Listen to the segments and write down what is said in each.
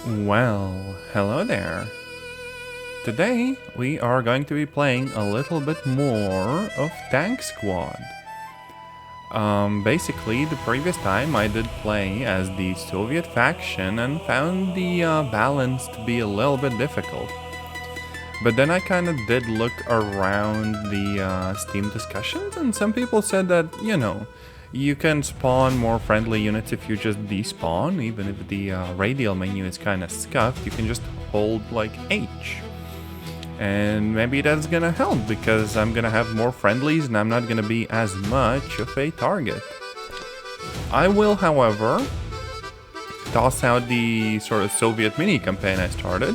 Well, hello there. Today we are going to be playing a little bit more of Tank Squad. Basically, the previous time I did play as the Soviet faction and found the balance to be a little bit difficult. But then I kind of did look around the Steam discussions, and some people said that, you can spawn more friendly units if you just despawn, even if the radial menu is kind of scuffed. You can just hold like H. And maybe that's gonna help because I'm gonna have more friendlies and I'm not gonna be as much of a target. I will, however, toss out the sort of Soviet mini campaign I started,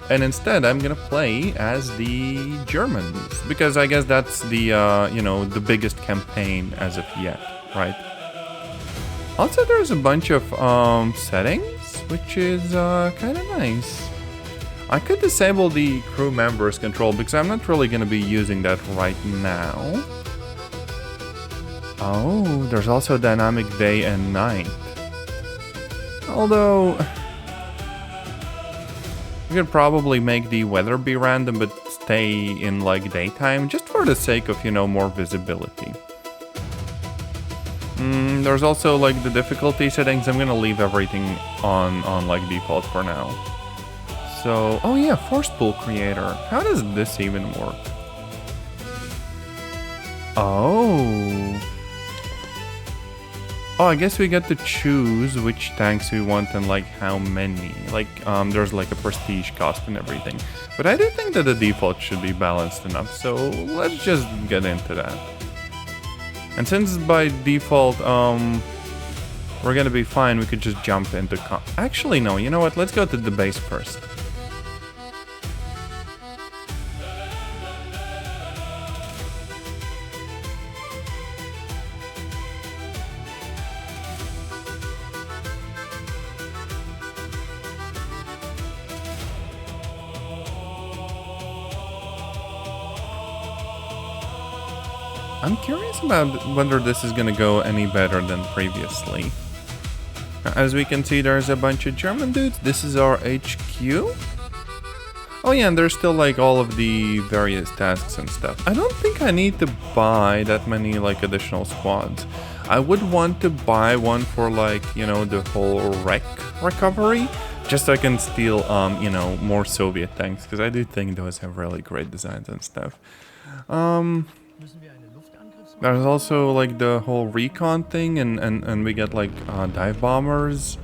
and instead I'm gonna play as the Germans because I guess that's the the biggest campaign as of yet, right? Also, there's a bunch of settings, which is kind of nice. I could disable the crew members control because I'm not really going to be using that right now. Oh, there's also dynamic day and night. Although, we could probably make the weather be random but stay in like daytime just for the sake of, more visibility. There's also like the difficulty settings. I'm going to leave everything on like default for now. So, oh yeah, force pool creator. How does this even work? Oh, I guess we get to choose which tanks we want and like how many. Like, there's like a prestige cost and everything. But I do think that the default should be balanced enough. So let's just get into that. And since by default, we're gonna be fine, we could just jump into actually, no, you know what? Let's go to the base first. I'm curious about whether this is gonna go any better than previously. As we can see, there's a bunch of German dudes. This is our HQ. Oh yeah, and there's still like all of the various tasks and stuff. I don't think I need to buy that many like additional squads. I would want to buy one for like, the whole wreck recovery, just so I can steal, more Soviet tanks, because I do think those have really great designs and stuff. There's also like the whole recon thing, and we get like dive bombers,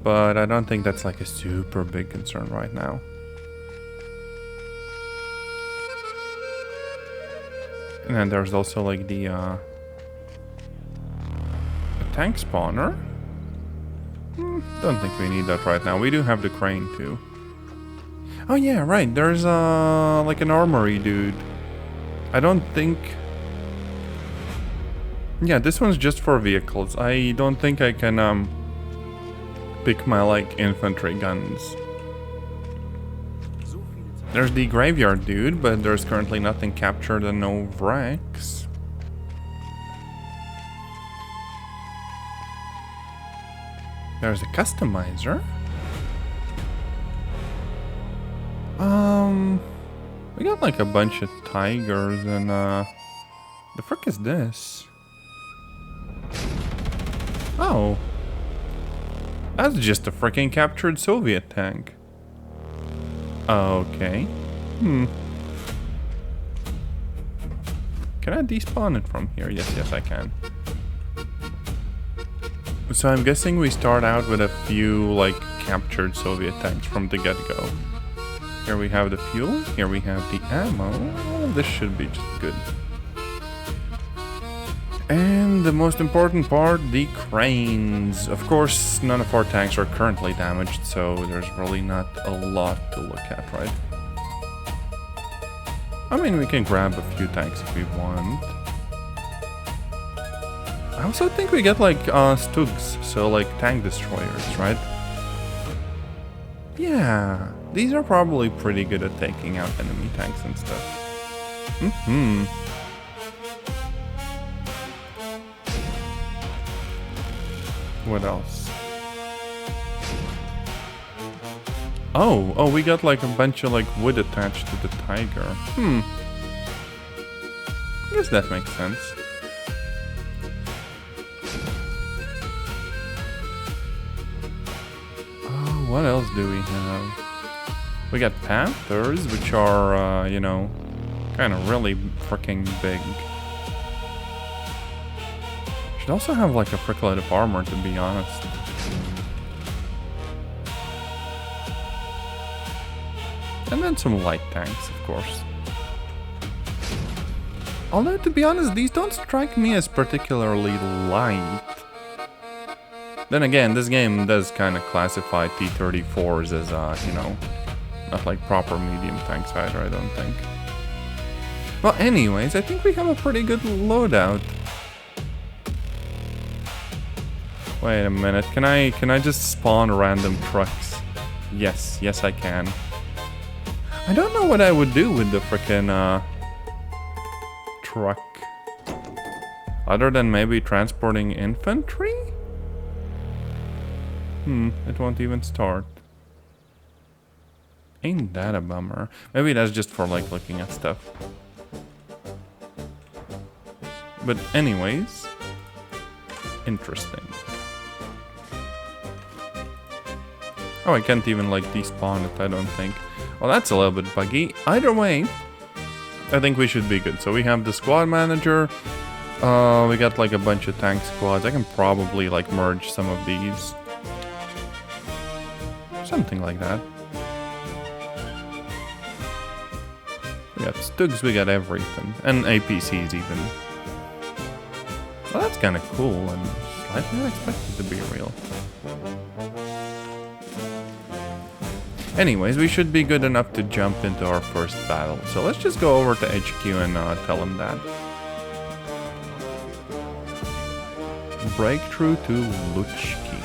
but I don't think that's like a super big concern right now. And then there's also like the tank spawner. Don't think we need that right now. We do have the crane too. Oh yeah, right. There's like an armory dude. I don't think. Yeah, this one's just for vehicles. I don't think I can pick my like infantry guns. There's the graveyard dude, but there's currently nothing captured and no wrecks. There's a customizer. We got like a bunch of tigers and the frick is this? Oh, that's just a freaking captured Soviet tank. Okay. Can I despawn it from here? Yes, I can. So I'm guessing we start out with a few like captured Soviet tanks from the get-go. Here we have the fuel, here we have the ammo. Oh, this should be just good. And the most important part, the cranes. Of course, none of our tanks are currently damaged, so there's really not a lot to look at, right? I mean, we can grab a few tanks if we want. I also think we get like Stugs, so like tank destroyers, right? Yeah, these are probably pretty good at taking out enemy tanks and stuff. What else? Oh, we got like a bunch of like wood attached to the tiger. I guess that makes sense. Oh, what else do we have? We got panthers, which are, you know, kind of really freaking big. Should also have like a fricklet of armor, to be honest. And then some light tanks, of course. Although, to be honest, these don't strike me as particularly light. Then again, this game does kind of classify T-34s as, you know, not like proper medium tanks either, I don't think. Well, anyways, I think we have a pretty good loadout. Wait a minute, can I just spawn random trucks? Yes, I can. I don't know what I would do with the frickin' truck. Other than maybe transporting infantry? It won't even start. Ain't that a bummer? Maybe that's just for like looking at stuff. But anyways, interesting. Oh, I can't even like despawn it, I don't think. Well, that's a little bit buggy. Either way, I think we should be good. So we have the squad manager. We got like a bunch of tank squads. I can probably like merge some of these. Something like that. We got Stugs, we got everything. And APCs even. Well, that's kind of cool and slightly unexpected to be real. Anyways, we should be good enough to jump into our first battle. So let's just go over to HQ and tell them that. Breakthrough to Luchki.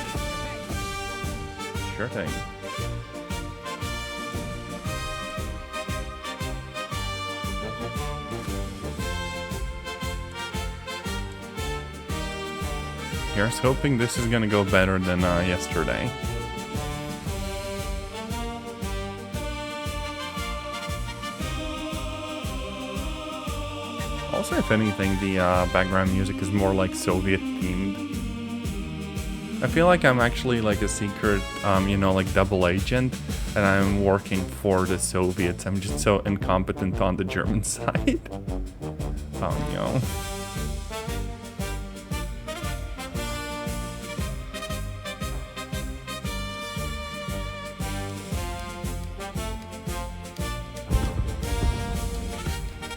Sure thing. Here's hoping this is gonna go better than yesterday. Also, if anything, the background music is more like Soviet themed. I feel like I'm actually like a secret, you know, like double agent, and I'm working for the Soviets. I'm just so incompetent on the German side. Oh no.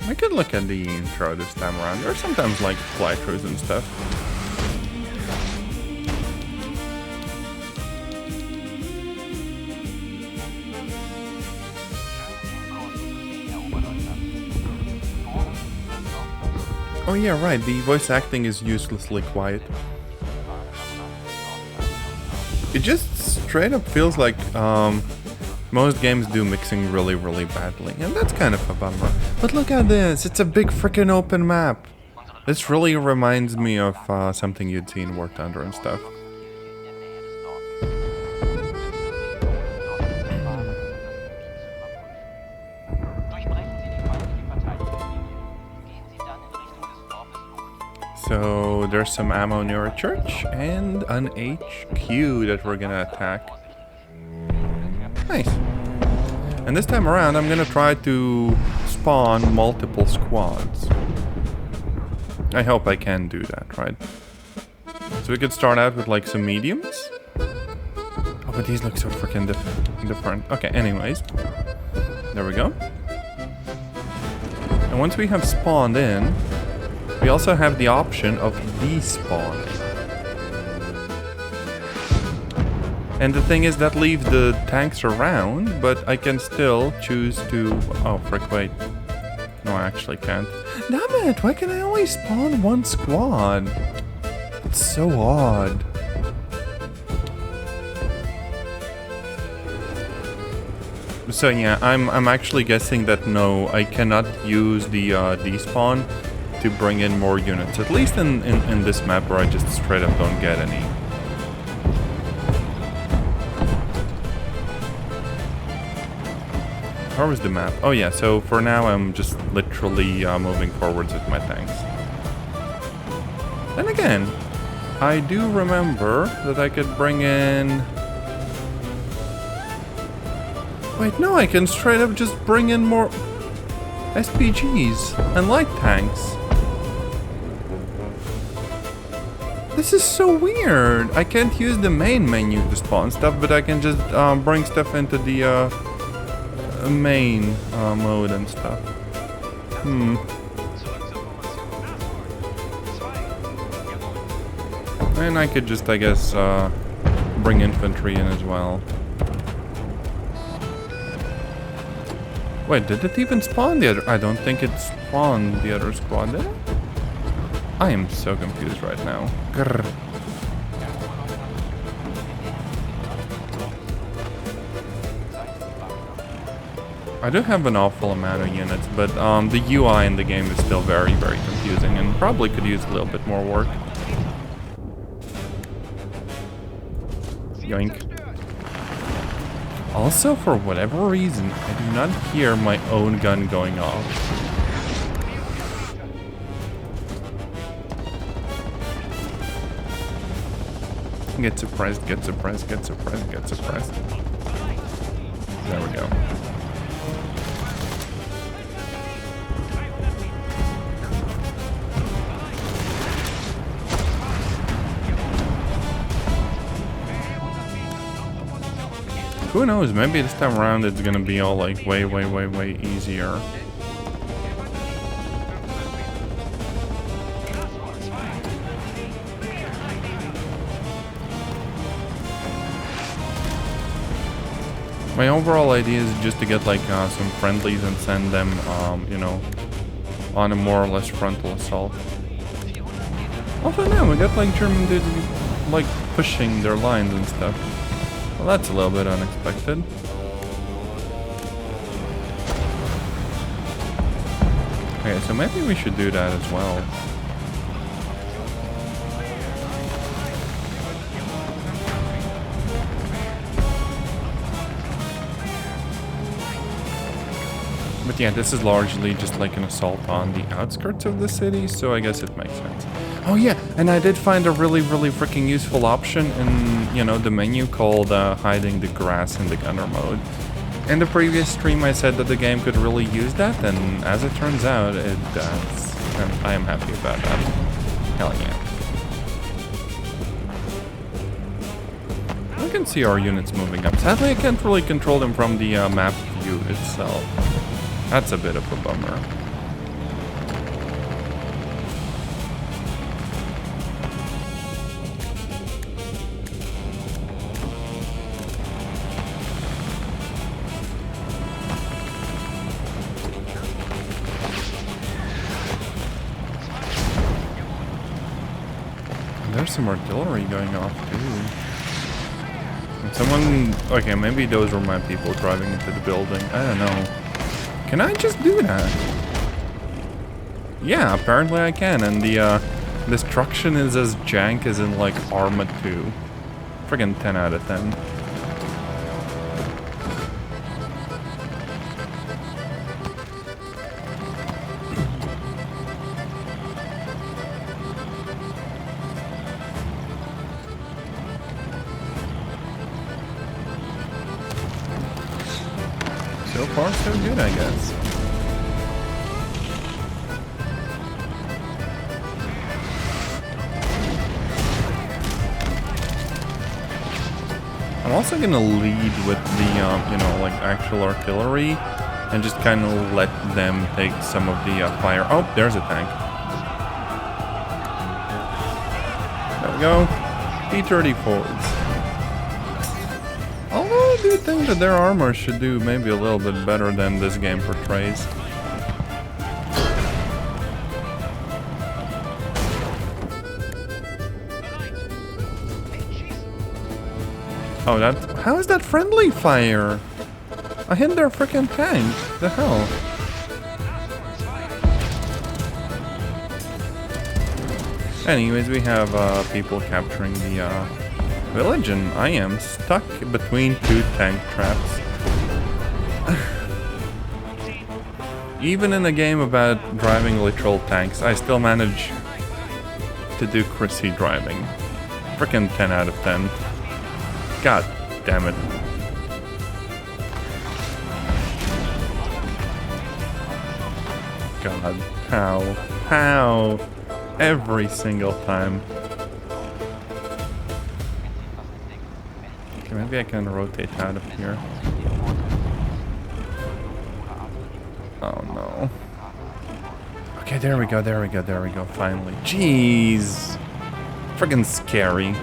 I could look at the intro this time around. There's sometimes like fly-throughs and stuff. Oh yeah, right, the voice acting is uselessly quiet. It just straight up feels like most games do mixing really, really badly, and that's kind of a bummer. But look at this, it's a big freaking open map. This really reminds me of something you'd see in War Thunder and stuff. So there's some ammo near a church and an HQ that we're gonna attack. Nice. And this time around I'm gonna try to spawn multiple squads. I hope I can do that, right? So we could start out with like some mediums. Oh, but these look so freaking different. Okay, anyways. There we go. And once we have spawned in, we also have the option of despawning. And the thing is that leaves the tanks around, but I can still choose to... Oh, frick, wait. No, I actually can't. Damn it, why can I only spawn one squad? It's so odd. So yeah, I'm actually guessing that no, I cannot use the despawn to bring in more units. At least in this map where I just straight up don't get any. Where was the map? Oh yeah, so for now I'm just literally moving forwards with my tanks. Then again, I do remember that I could bring in... Wait, no, I can straight up just bring in more SPGs and light tanks. This is so weird. I can't use the main menu to spawn stuff, but I can just bring stuff into the main mode and stuff. And I could just, I guess, bring infantry in as well. Wait, did it even spawn the other? I don't think it spawned the other squad, did it? I am so confused right now. Grr. I do have an awful amount of units, but the UI in the game is still very, very confusing and probably could use a little bit more work. Yoink. Also, for whatever reason, I do not hear my own gun going off. Get suppressed, get suppressed, get suppressed, get suppressed. There we go. Who knows, maybe this time around it's gonna be all like way, way, way, way easier. My overall idea is just to get like some friendlies and send them, you know, on a more or less frontal assault. Also now we got like German dudes like pushing their lines and stuff. Well, that's a little bit unexpected. Okay, so maybe we should do that as well. But yeah, this is largely just like an assault on the outskirts of the city, so I guess it makes sense. Oh yeah, and I did find a really, really freaking useful option in, you know, the menu called hiding the grass in the gunner mode. In the previous stream I said that the game could really use that, and as it turns out, it does. And I am happy about that. Hell yeah. I can see our units moving up. Sadly, I can't really control them from the map view itself. That's a bit of a bummer. There's some artillery going off too. And someone, okay, maybe those were my people driving into the building. I don't know. Can I just do that? Yeah, apparently I can, and the destruction is as jank as in like Arma 2. Friggin' 10 out of 10. So far, so good, I guess. I'm also gonna lead with the, you know, like actual artillery, and just kind of let them take some of the fire. Oh, there's a tank. There we go. T-34s. Although I do think that their armor should do maybe a little bit better than this game portrays. Oh, that... How is that friendly fire? I hit their freaking tank. The hell? Anyways, we have people capturing the village, and I am stuck between two tank traps. even in a game about driving literal tanks, I still manage to do Chrissy driving. Frickin' 10 out of 10. God damn it. God, how? Every single time. Okay, maybe I can rotate out of here. Oh no. Okay, there we go, finally. Jeez. Friggin' scary.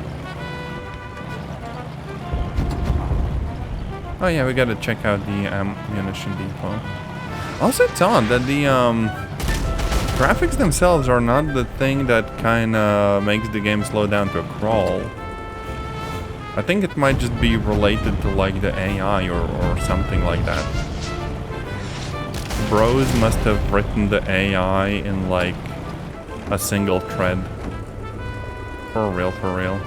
Oh yeah, we gotta check out the ammunition depot. Also, it's odd that the graphics themselves are not the thing that kinda makes the game slow down to a crawl. I think it might just be related to like the AI or something like that. Bros must have written the AI in like a single thread. For real, for real.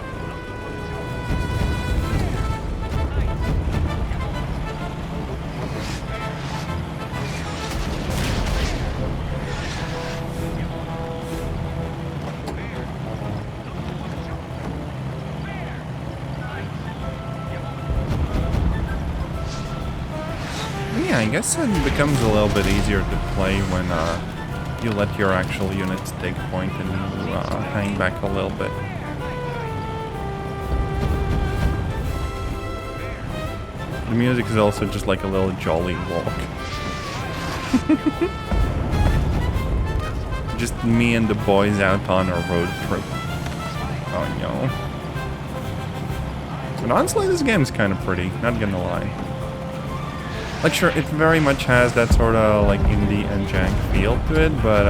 Yeah, I guess it becomes a little bit easier to play when you let your actual units take point and you hang back a little bit. The music is also just like a little jolly walk. Just me and the boys out on a road trip. Oh no. But honestly, this game's kind of pretty, not gonna lie. Like, sure, it very much has that sort of like indie and jank feel to it, but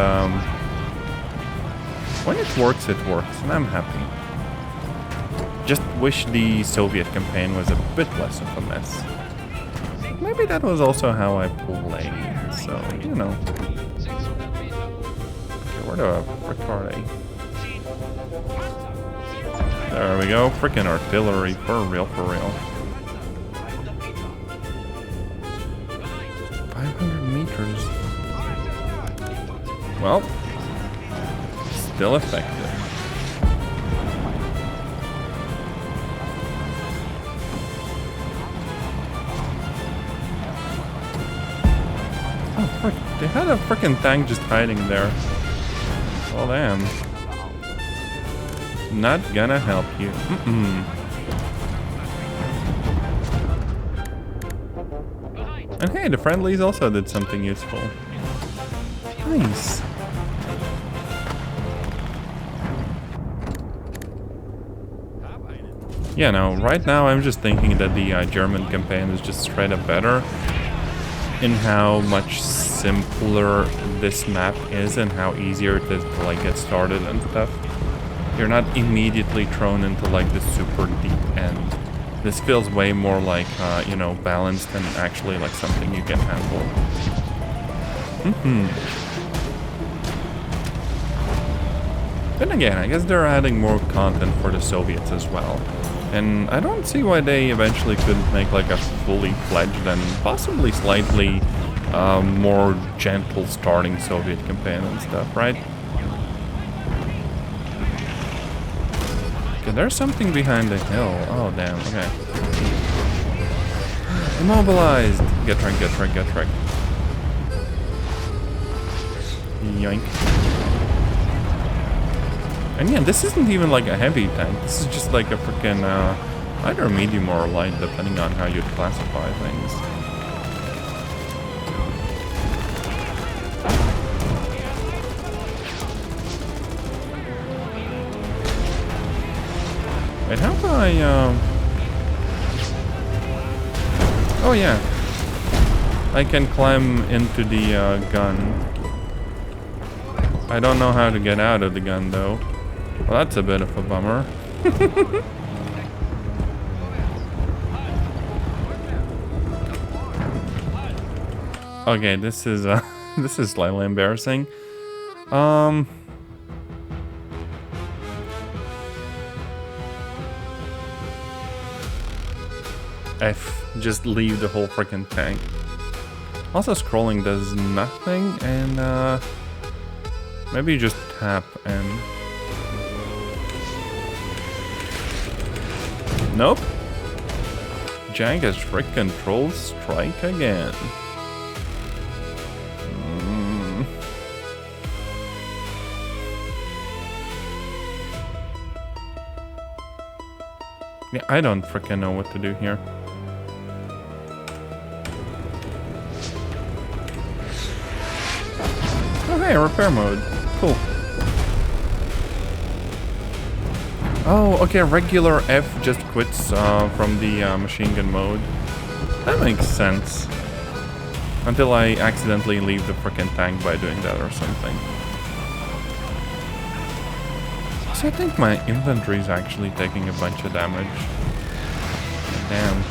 when it works, and I'm happy. Just wish the Soviet campaign was a bit less of a mess. Maybe that was also how I played, so, you know. Okay, where the frick are they? There we go, frickin' artillery, for real, for real. 500 meters. Well, still effective. Oh, frick. They had a frickin' tank just hiding there. Oh, damn. Not gonna help you. And hey, the friendlies also did something useful. Nice. Yeah, no, right now I'm just thinking that the German campaign is just straight up better in how much simpler this map is and how easier it is to like get started and stuff. You're not immediately thrown into like the super deep end. This feels way more like, you know, balanced and actually like something you can handle. Then again, I guess they're adding more content for the Soviets as well. And I don't see why they eventually couldn't make like a fully fledged and possibly slightly more gentle starting Soviet campaign and stuff, right? Okay, there's something behind the hill. Oh, damn, okay. Immobilized! Get wrecked, get wrecked, get wrecked. Yoink. And yeah, this isn't even like a heavy tank. This is just like a freaking either medium or light, depending on how you'd classify things. Wait, how do I, oh yeah. I can climb into the gun. I don't know how to get out of the gun though. Well, that's a bit of a bummer. Okay, this is this is slightly embarrassing. F, just leave the whole freaking tank. Also, scrolling does nothing, and maybe you just tap and... Nope. Jank has trick control strike again. Yeah, I don't freaking know what to do here. Oh hey, repair mode. Cool. Oh, okay, regular F just quits from the machine gun mode. That makes sense. Until I accidentally leave the frickin' tank by doing that or something. So I think my inventory is actually taking a bunch of damage. Damn.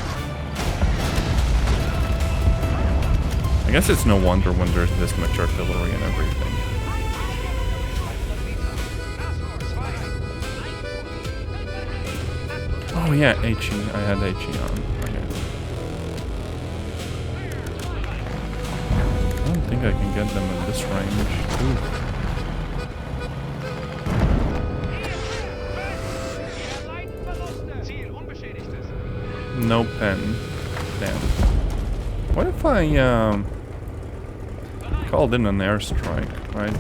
I guess it's no wonder when there's this much artillery and everything. Oh yeah, HE. I had HE on. Okay. I don't think I can get them in this range. Ooh. No pen. Damn. What if I called in an airstrike, right?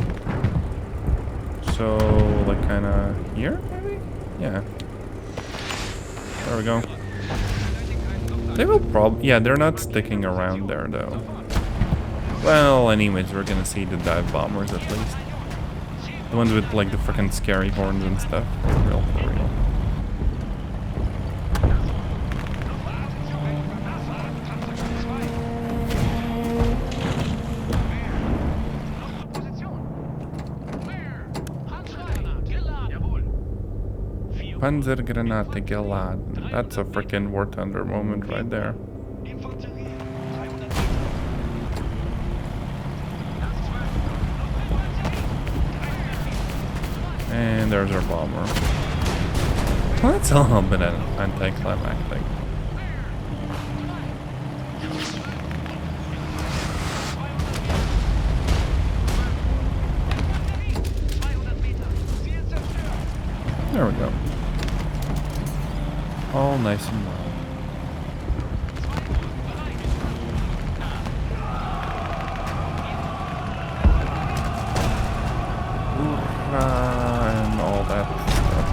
So like kinda here, maybe? Yeah. There we go. They will probably... Yeah, they're not sticking around there, though. Well, anyways, we're gonna see the dive bombers, at least. The ones with, like, the freaking scary horns and stuff. For real, for real. Panzergranate geladen. That's a freaking War Thunder moment right there. And there's our bomber. Well, that's a little bit anticlimactic. There we go. All nice and well. And all that stuff.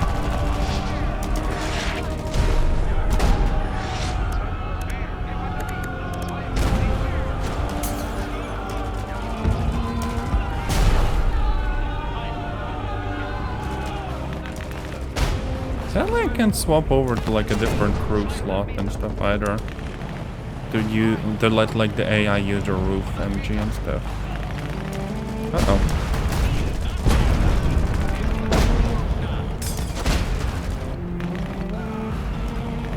Sadly, I can't swap over to like a different crew slot and stuff either. To let like the AI use their roof MG and stuff. Uh-oh.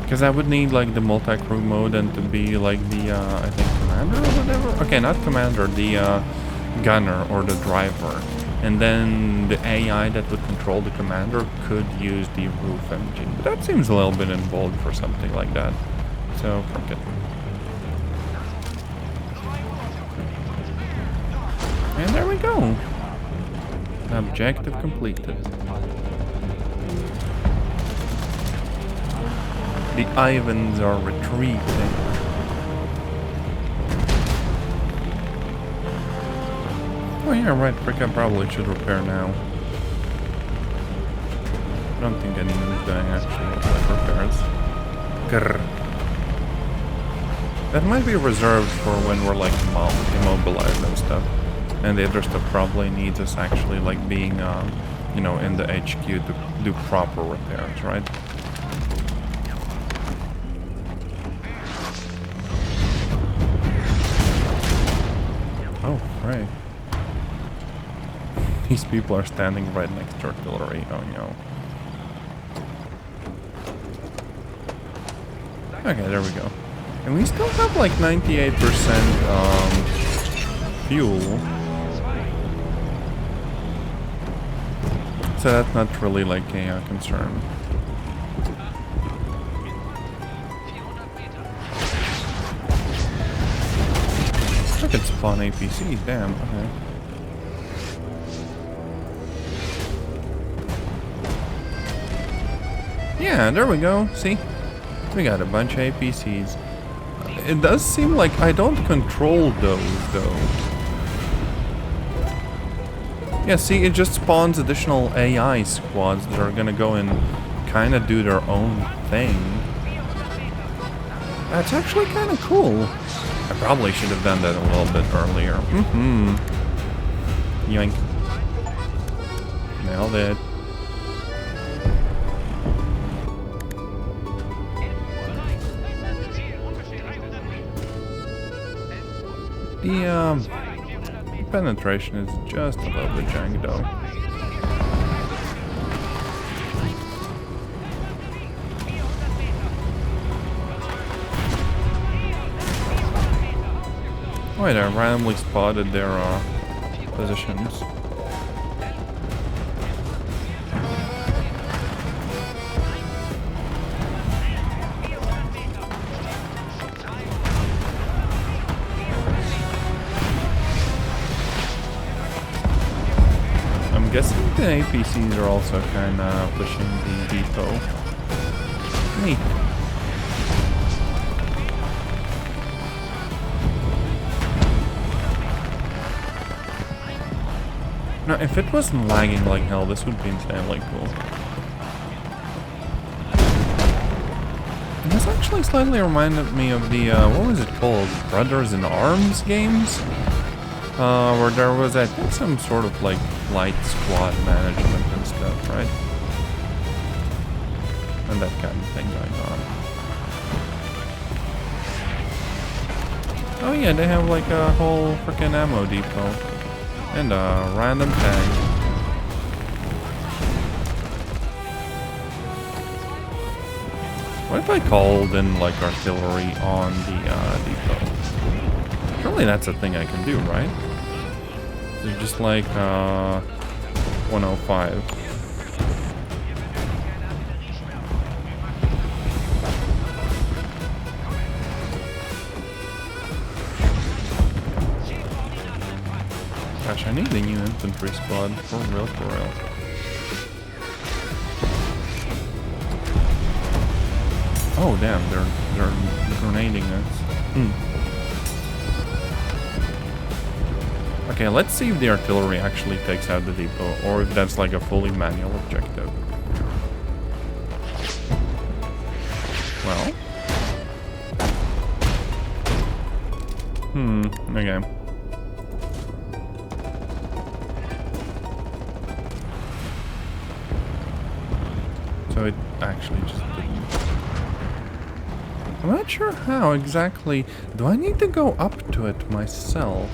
Because I would need like the multi-crew mode and to be like the, I think commander or whatever? Okay, not commander, the gunner or the driver. And then the AI that would control the commander could use the roof engine. But that seems a little bit involved for something like that. So, fuck it. And there we go. Objective completed. The Ivans are retreating. Oh yeah, right, Frick, I probably should repair now. I don't think anyone's doing actual like repairs. Grr. That might be reserved for when we're like immobilized and stuff. And the other stuff probably needs us actually like being, you know, in the HQ to do proper repairs, right? Oh, right. These people are standing right next to artillery. Oh no. Okay, there we go. And we still have like 98% fuel. So that's not really like a concern. Look, it's spawn APC, damn, okay. Yeah, there we go, see? We got a bunch of APCs. It does seem like I don't control those, though. Yeah, see, it just spawns additional AI squads that are gonna go and kind of do their own thing. That's actually kind of cool. I probably should have done that a little bit earlier. Yoink. Nailed it. The penetration is just a little bit jank though. Wait, I randomly spotted their positions. I'm guessing the APCs are also kind of pushing the depot. Neat. Now, if it wasn't lagging like hell, this would be insanely cool. And this actually slightly reminded me of the, what was it called? Brothers in Arms games? Where there was, I think, some sort of, like, light squad management and stuff, right? And that kind of thing going on. Oh yeah, they have, like, a whole freaking ammo depot. And a random tank. What if I called in like artillery on the depot? Surely that's a thing I can do, right? They're just like 105. Gosh, I need a new infantry squad, for real, for real. Oh damn, they're grenading us. Okay, let's see if the artillery actually takes out the depot, or if that's like a fully manual objective. Well. Okay. So it actually just didn't. I'm not sure how exactly. Do I need to go up to it myself?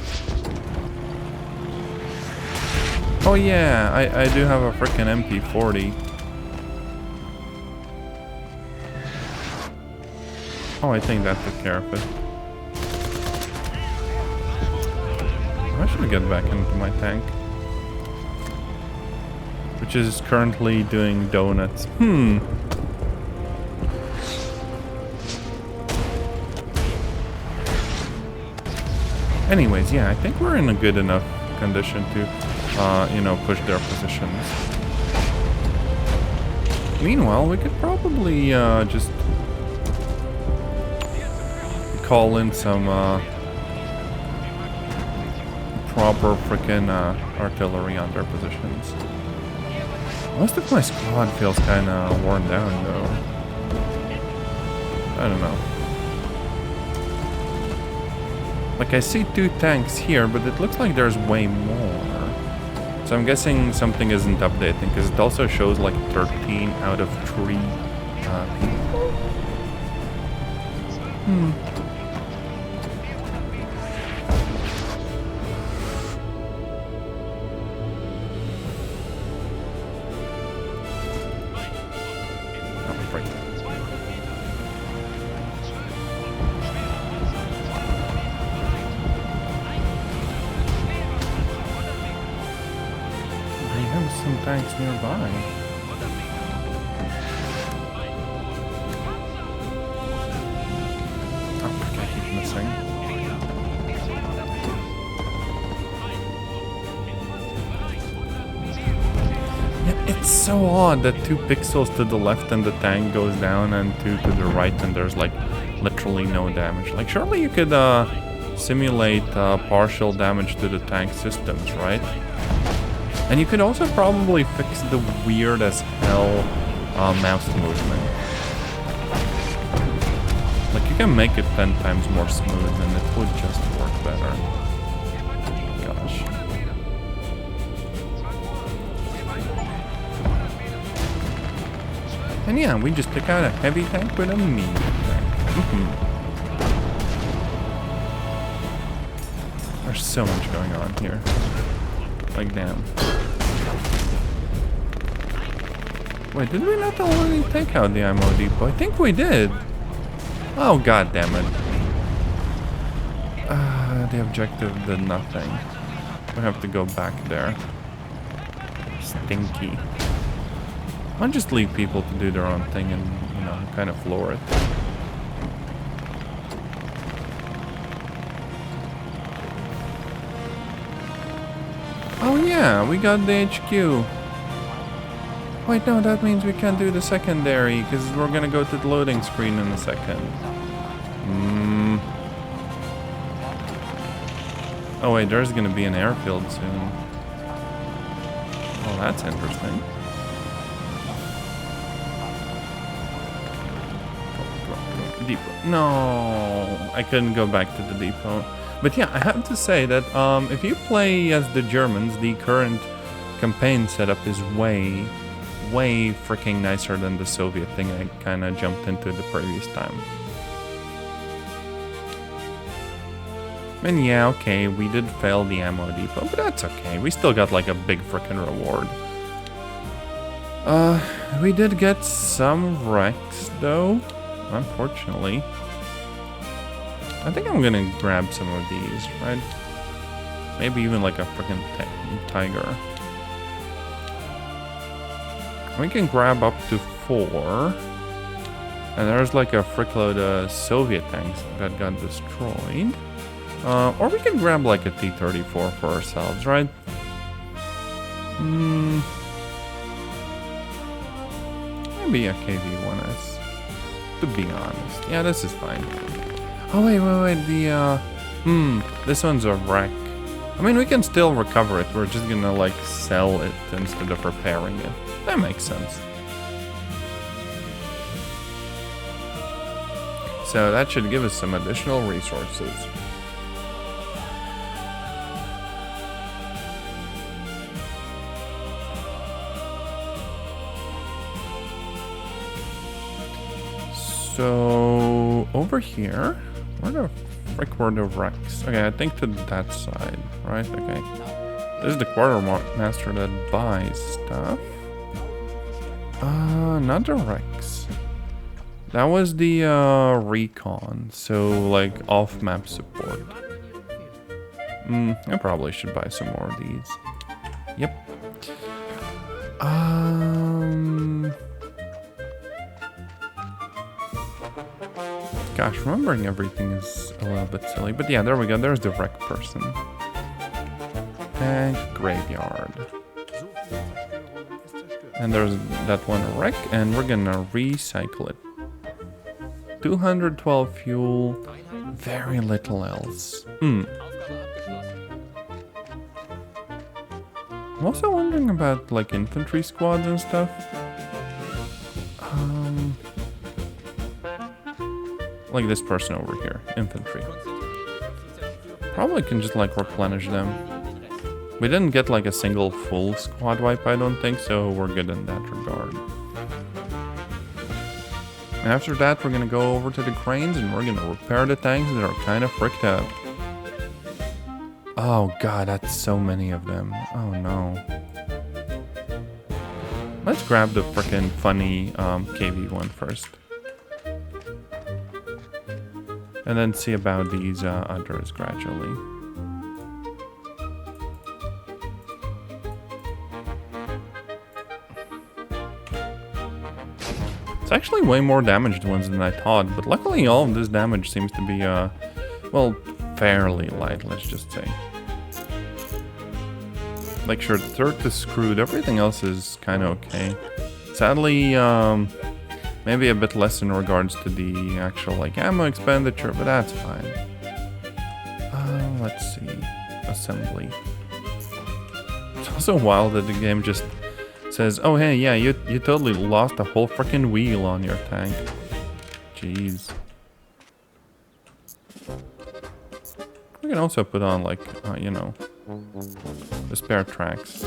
Oh yeah, I do have a freaking MP40. Oh, I think that took care of it. I should get back into my tank. Which is currently doing donuts. Anyways, yeah, I think we're in a good enough condition to, you know, push their positions. Meanwhile, we could probably just call in some proper frickin' artillery on their positions. Most of my squad feels kind of worn down, though. I don't know. Like, I see 2 tanks here, but it looks like there's way more. So I'm guessing something isn't updating, because it also shows like 13 out of 3 people. Some tanks nearby. Oh, I keep missing. It's so odd that 2 pixels to the left and the tank goes down and 2 to the right and there's like literally no damage. Like surely you could simulate partial damage to the tank systems, right? And you could also probably fix the weird as hell mouse movement. Like you can make it 10 times more smooth and it would just work better. Gosh. And yeah, we just took out a heavy tank with a medium tank. There's so much going on here. Like, damn. Wait, did we not already take out the ammo depot? I think we did. Oh, god damn it. The objective did nothing. We have to go back there. Stinky. I'll just leave people to do their own thing and, you know, kind of floor it. Oh yeah, we got the HQ. Wait, no, that means we can't do the secondary, because we're gonna go to the loading screen in a second. Oh wait, there's gonna be an airfield soon. Oh, that's interesting. Depot. No, I couldn't go back to the depot. But yeah, I have to say that if you play as the Germans, the current campaign setup is way freaking nicer than the Soviet thing I kind of jumped into the previous time. And yeah, okay, we did fail the ammo depot, but that's okay. We still got like a big freaking reward. We did get some wrecks though, unfortunately. I think I'm gonna grab some of these, right? Maybe even like a freaking tiger. We can grab up to 4. And there's like a frickload of Soviet tanks that got destroyed. Or we can grab like a T-34 for ourselves, right? Maybe a KV-1S, to be honest. Yeah, this is fine. Oh, wait, this one's a wreck. I mean, we can still recover it. We're just gonna, like, sell it instead of repairing it. That makes sense. So that should give us some additional resources. So, over here, where the frick were the wrecks? Okay, I think to that side, right? Okay. This is the quartermaster that buys stuff. Not the wrecks. That was the recon, so like off-map support. I probably should buy some more of these. Yep. Gosh, remembering everything is a little bit silly. But yeah, there we go. There's the wreck person. And graveyard. And there's that one wreck, and we're gonna recycle it. 212 fuel, very little else. I'm also wondering about like infantry squads and stuff. Like this person over here, infantry. Probably can just like replenish them. We didn't get like a single full squad wipe, I don't think, so we're good in that regard. And after that, we're gonna go over to the cranes and we're gonna repair the tanks that are kind of fricked up. Oh god, that's so many of them. Oh no. Let's grab the frickin' funny KV-1 first. And then see about these others gradually. It's actually way more damaged ones than I thought, but luckily all of this damage seems to be, well, fairly light, let's just say. Like, sure, the turret is screwed. Everything else is kind of okay. Sadly, maybe a bit less in regards to the actual, like, ammo expenditure, but that's fine. Let's see. Assembly. It's also wild that the game just says, oh, hey, yeah, you totally lost a whole freaking wheel on your tank. Jeez. We can also put on, like, you know, the spare tracks.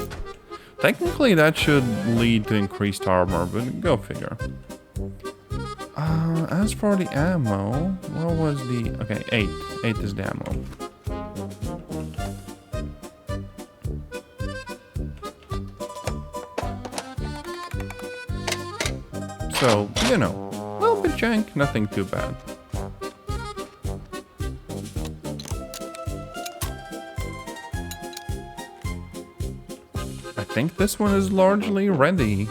Technically, that should lead to increased armor, but go figure. As for the ammo, what was the... Okay, 8. 8 is the ammo. So, you know, a little bit jank, nothing too bad. I think this one is largely ready.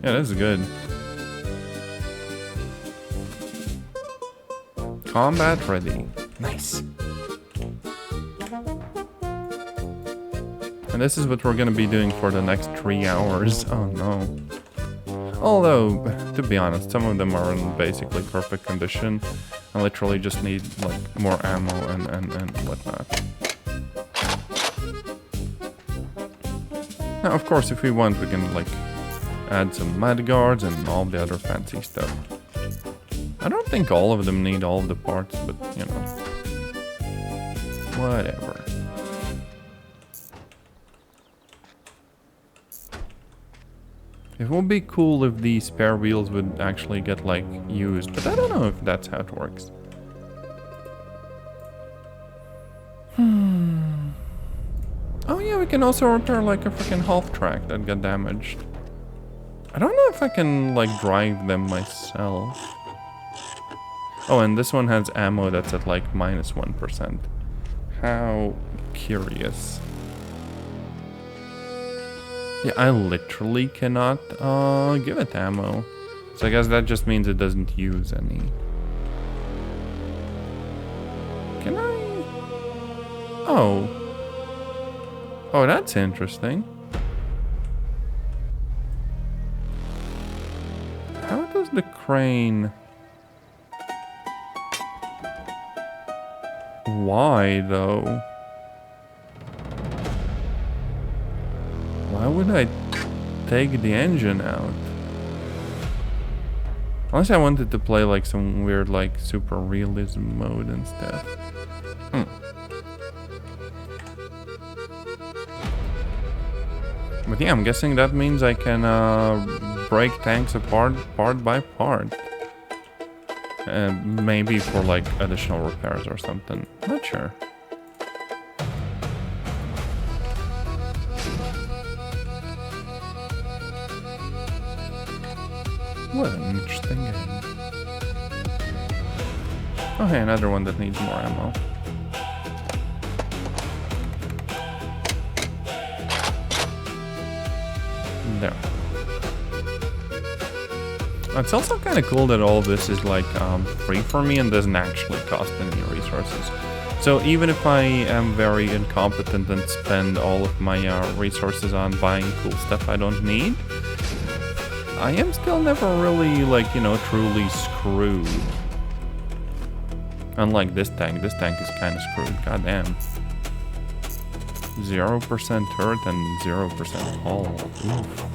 Yeah, this is good. Combat ready. Nice. And this is what we're gonna be doing for the next 3 hours. Oh no. Although, to be honest, some of them are in basically perfect condition and literally just need like more ammo and whatnot. Now, of course, if we want, we can like add some mud guards and all the other fancy stuff. I don't think all of them need all of the parts, but you know, whatever. It would be cool if the spare wheels would actually get like used, but I don't know if that's how it works. Oh yeah, we can also repair like a freaking half track that got damaged. I don't know if I can like drive them myself. Oh, and this one has ammo that's at like -1%. How curious. Yeah, I literally cannot give it ammo. So I guess that just means it doesn't use any. Can I? Oh. Oh, that's interesting. How does the crane... Why, though? Why would I take the engine out? Unless I wanted to play like some weird like super realism mode and stuff. But yeah, I'm guessing that means I can break tanks apart part by part. Maybe for like additional repairs or something. Not sure. What an interesting game. Oh hey, another one that needs more ammo. There. It's also kind of cool that all this is like free for me and doesn't actually cost any resources. So even if I am very incompetent and spend all of my resources on buying cool stuff I don't need, I am still never really like, you know, truly screwed. Unlike this tank is kind of screwed, goddamn. 0% turret and 0% hull. Oof.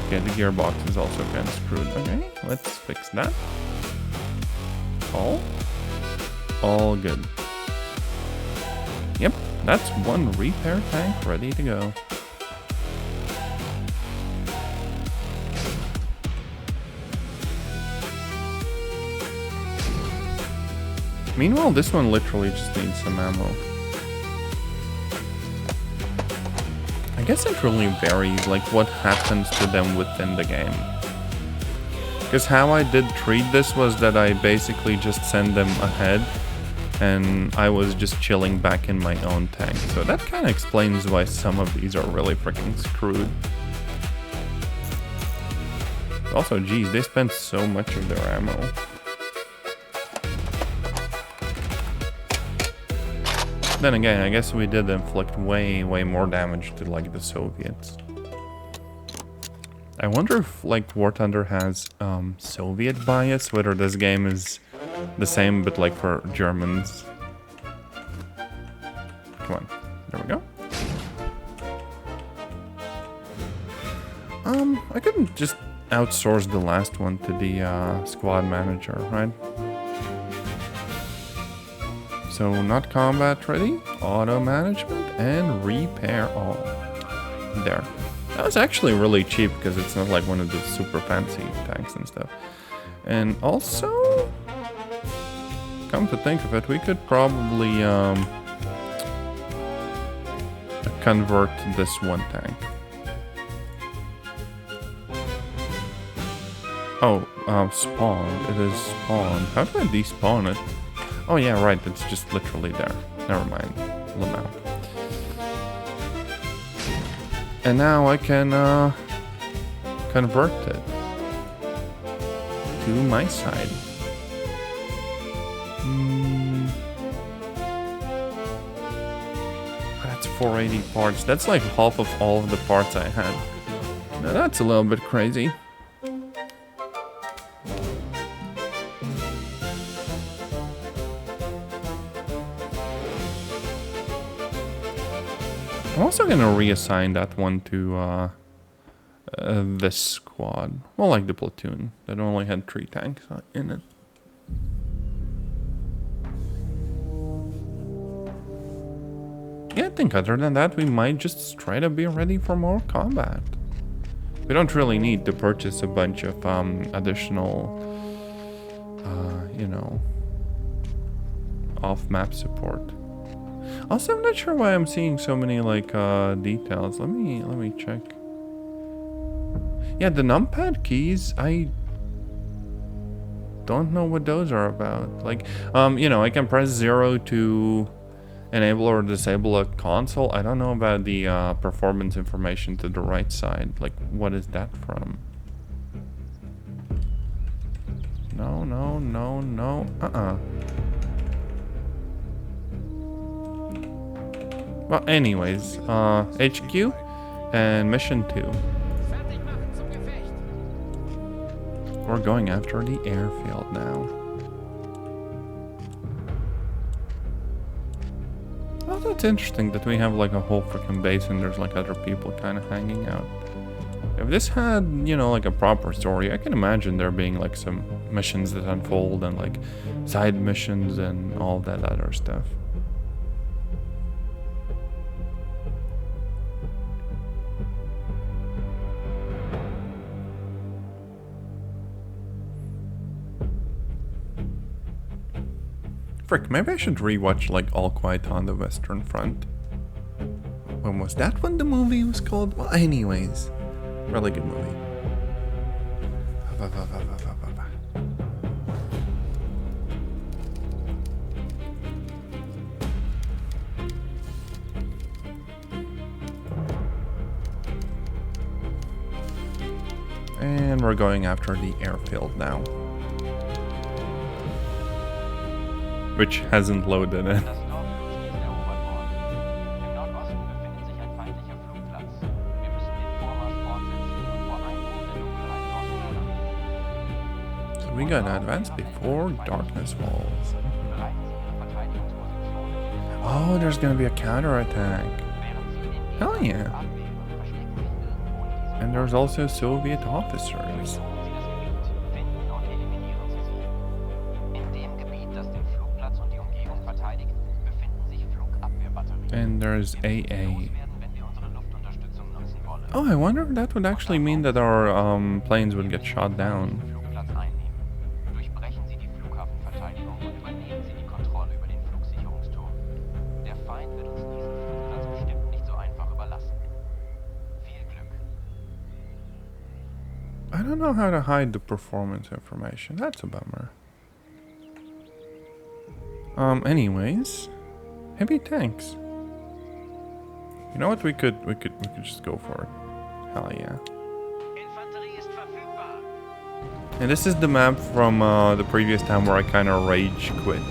Okay, the gearbox is also kind of screwed. Okay, let's fix that. All good. Yep, that's one repair tank ready to go. Meanwhile, this one literally just needs some ammo. I guess it really varies, like, what happens to them within the game. Because how I did treat this was that I basically just send them ahead, and I was just chilling back in my own tank. So that kind of explains why some of these are really freaking screwed. Also, geez, they spent so much of their ammo. Then again, I guess we did inflict way more damage to like the Soviets. I wonder if like War Thunder has Soviet bias, whether this game is the same but like for Germans. Come on, there we go. I couldn't just outsource the last one to the squad manager, right? So not combat ready, auto management, and repair all. There. That was actually really cheap because it's not like one of the super fancy tanks and stuff. And also, come to think of it, we could probably convert this one tank. Oh, spawned. It is spawned. How do I despawn it? Oh yeah, right, it's just literally there. Never mind. Lamau. And now I can convert it to my side. That's 480 parts. That's like half of all of the parts I had. Now that's a little bit crazy. I'm also gonna reassign that one to this squad. Well, like the platoon that only had 3 tanks in it. Yeah, I think other than that, we might just try to be ready for more combat. We don't really need to purchase a bunch of additional, you know, off-map support. Also, I'm not sure why I'm seeing so many like details. Let me check. Yeah, the numpad keys, I don't know what those are about. Like, you know, I can press 0 to enable or disable a console. I don't know about the performance information to the right side. Like, what is that from? No. Well, anyways, HQ and mission 2. We're going after the airfield now. Well, that's interesting that we have like a whole freaking base and there's like other people kind of hanging out. If this had, you know, like a proper story, I can imagine there being like some missions that unfold and like side missions and all that other stuff. Frick, maybe I should rewatch like All Quiet on the Western Front. When was that when the movie was called? Well, anyways, really good movie. And we're going after the airfield now. Which hasn't loaded in. So we gotta advance before darkness falls. Oh, there's gonna be a counterattack. Hell yeah. And there's also Soviet officers. And there's AA. Oh, I wonder if that would actually mean that our planes would get shot down. I don't know how to hide the performance information. That's a bummer. Anyways, heavy tanks. You know what? We could just go for it. Hell yeah. And this is the map from the previous time where I kind of rage quit.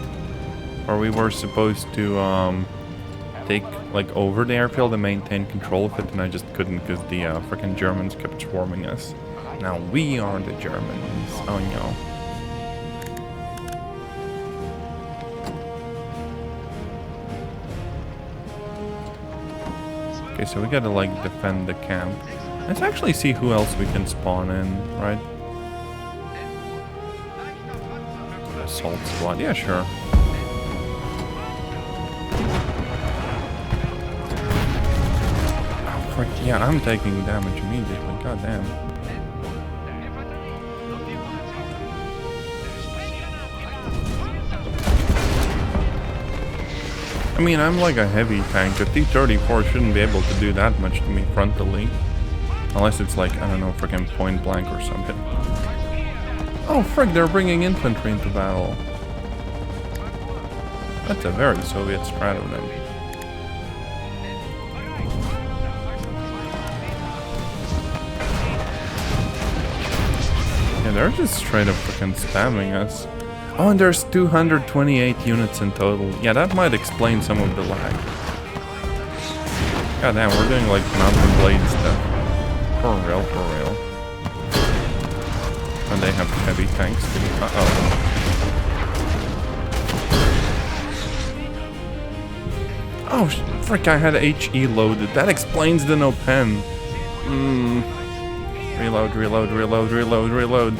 Where we were supposed to take like over the airfield and maintain control of it, and I just couldn't because the freaking Germans kept swarming us. Now we are the Germans. Oh no. Okay, so we gotta like defend the camp. Let's actually see who else we can spawn in, right? Assault squad, yeah, sure. Oh, frick, yeah, I'm taking damage immediately, goddamn. I mean, I'm like a heavy tank. A T-34 shouldn't be able to do that much to me frontally. Unless it's like, I don't know, freaking point blank or something. Oh, frick, they're bringing infantry into battle. That's a very Soviet strat of them. Yeah, they're just straight up freaking spamming us. Oh, and there's 228 units in total. Yeah, that might explain some of the lag. God damn, we're doing like mountain blade stuff. For real, for real. And they have heavy tanks too. Uh-oh. Oh, frick, I had HE loaded. That explains the no pen. Reload, reload, reload, reload, reload.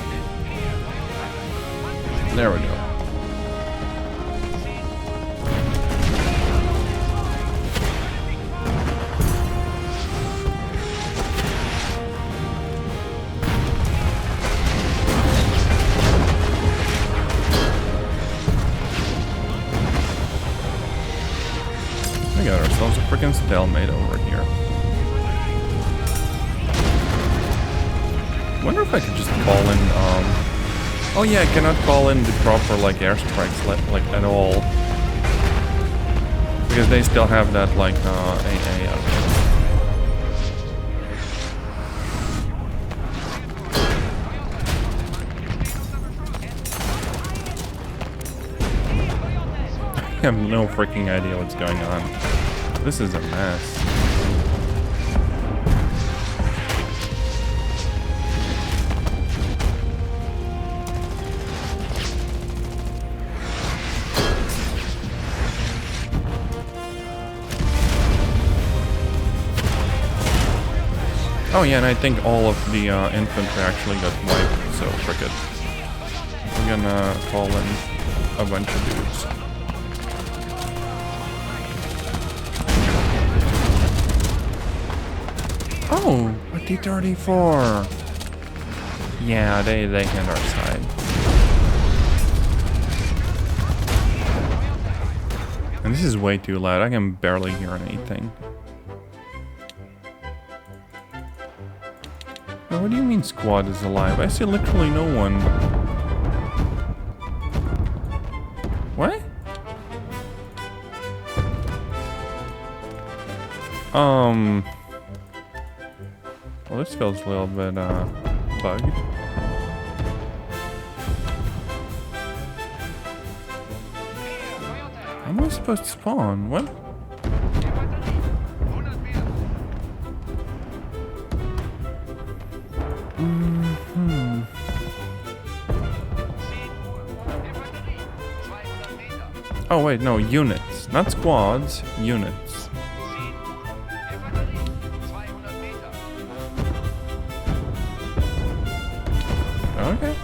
There we go. We got ourselves a freaking stalemate over here. Wonder if I could just call in, oh yeah, I cannot call in the proper, like, airstrikes, like, at all. Because they still have that, like, AA out there. I have no freaking idea what's going on. This is a mess. Oh yeah, and I think all of the infantry actually got wiped, so frick it. We're gonna call in a bunch of dudes. Oh, a T-34! Yeah, they hit our side. And this is way too loud, I can barely hear anything. What do you mean squad is alive? I see literally no one. What? Well, this feels a little bit, bugged. How am I supposed to spawn? What? Oh wait, no, units. Not squads, units. Okay.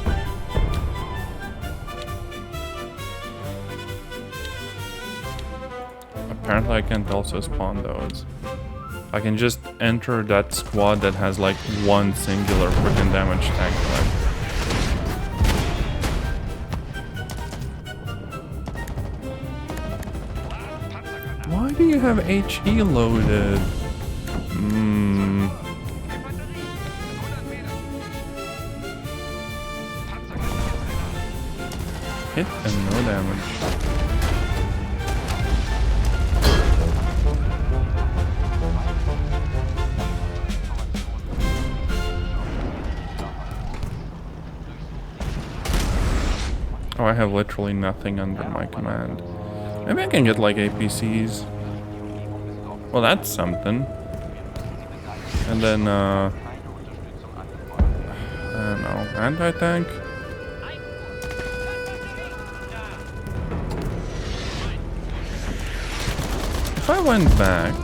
Apparently I can't also spawn those. I can just enter that squad that has like one singular freaking damage tank left. Why do you have HE loaded? Hit and no damage. I have literally nothing under my command. Maybe I can get like APCs. Well, that's something. And then, I don't know, anti-tank? If I went back,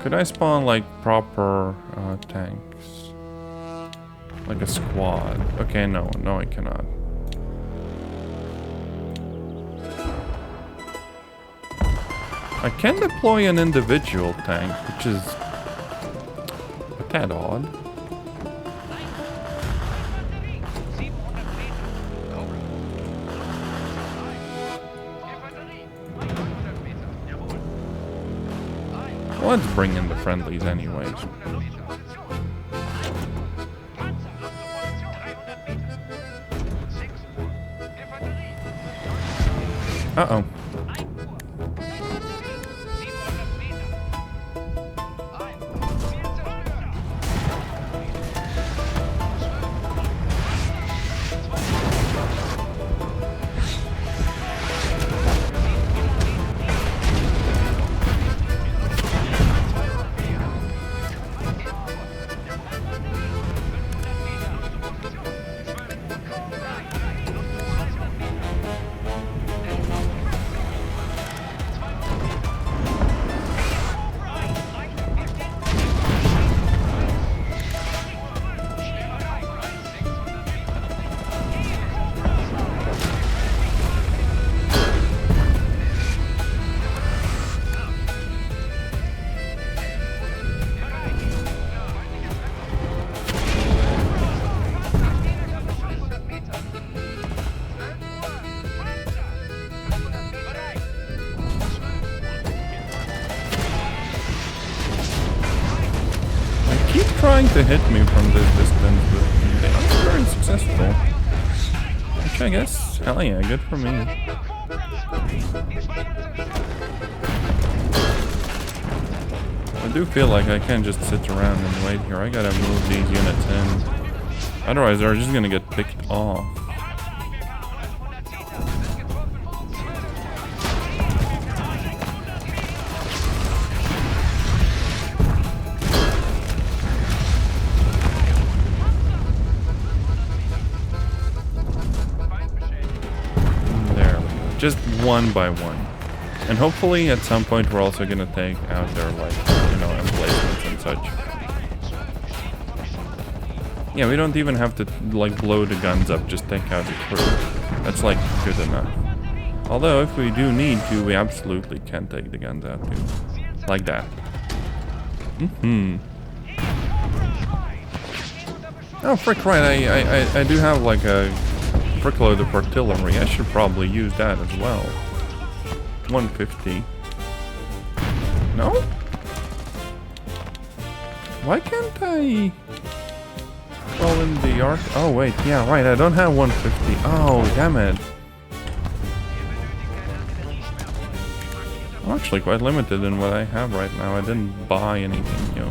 could I spawn like proper tanks? Like a squad? Okay, no, I cannot. I can deploy an individual tank, which is a tad odd. Let's bring in the friendlies anyways. Uh-oh. Trying to hit me from this distance, but they aren't very successful. Which I guess, hell yeah, good for me. I do feel like I can't just sit around and wait here. I gotta move these units in. Otherwise, they're just gonna get picked off. Just one by one. And hopefully at some point we're also gonna take out their, like, you know, emplacements and such. Yeah, we don't even have to, like, blow the guns up, just take out the crew. That's, like, good enough. Although, if we do need to, we absolutely can take the guns out, too. Like that. Oh, frick, right, I do have, like, a frickload of artillery. I should probably use that as well. 150. No? Why can't I roll in the arc? Oh wait, yeah, right, I don't have 150. Oh, damn it. I'm actually quite limited in what I have right now. I didn't buy anything new.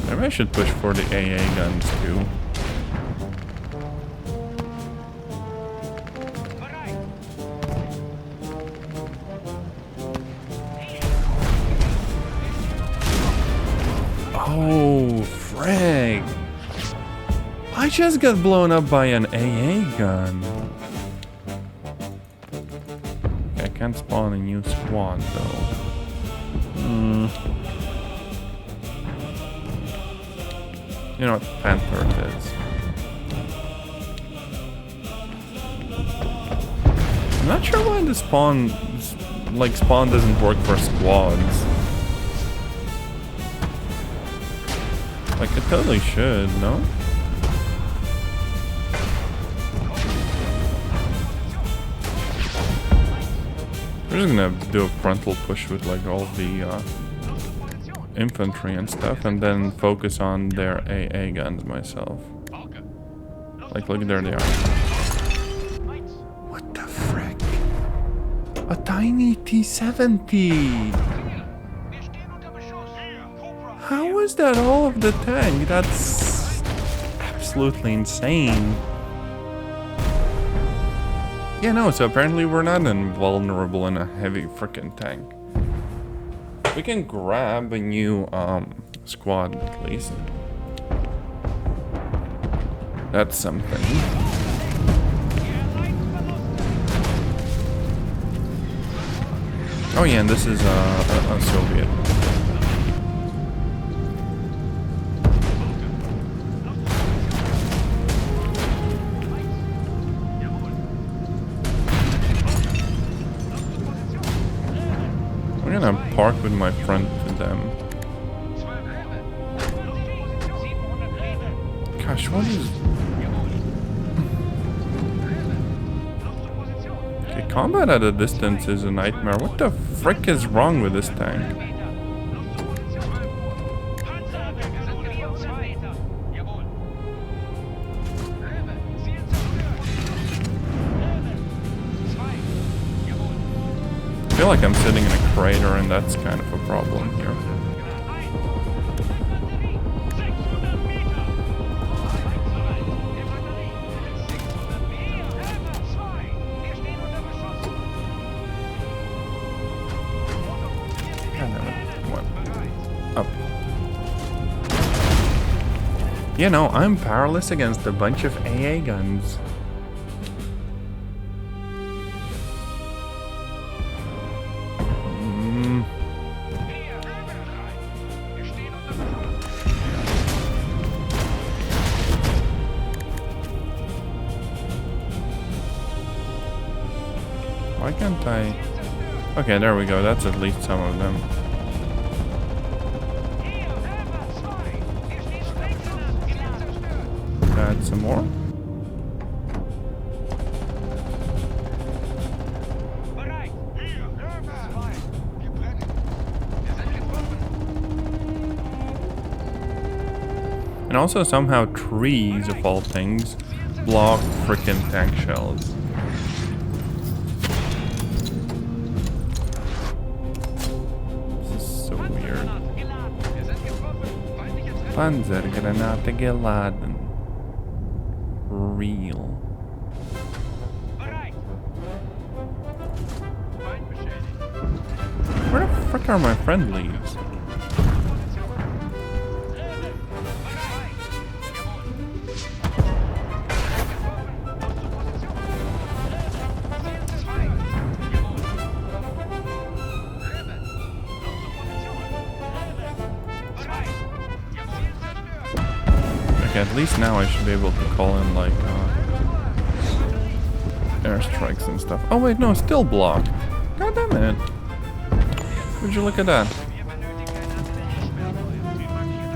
Maybe I should push for the AA guns too. Oh, frag! I just got blown up by an AA gun. Okay, I can't spawn a new squad though. You know what, Panther it is. I'm not sure why the spawn doesn't work for squads. Like, it totally should, no? We're just gonna do a frontal push with, like, all the, infantry and stuff, and then focus on their AA guns myself. Like, look, there they are. What the frick? What the tiny T-70. How is that all of the tank? That's absolutely insane. Yeah, no, so apparently we're not invulnerable in a heavy freaking tank. We can grab a new squad at least. That's something. Oh yeah, and this is a Soviet. I'm gonna park with my friend to them. Gosh, what is... Okay, combat at a distance is a nightmare. What the frick is wrong with this tank? I feel like I'm sitting in a crater and that's kind of a problem here. Up. You know, I'm powerless against a bunch of AA guns. Why can't I? Okay, there we go. That's at least some of them. Add some more. And also somehow trees, of all things, block frickin' tank shells. This is so weird. Panzergranate geladen. Real. Where the frick are my friendlies? Okay, at least now I should be able to call in like airstrikes and stuff. Oh wait, no, still blocked. God damn it. Would you look at that?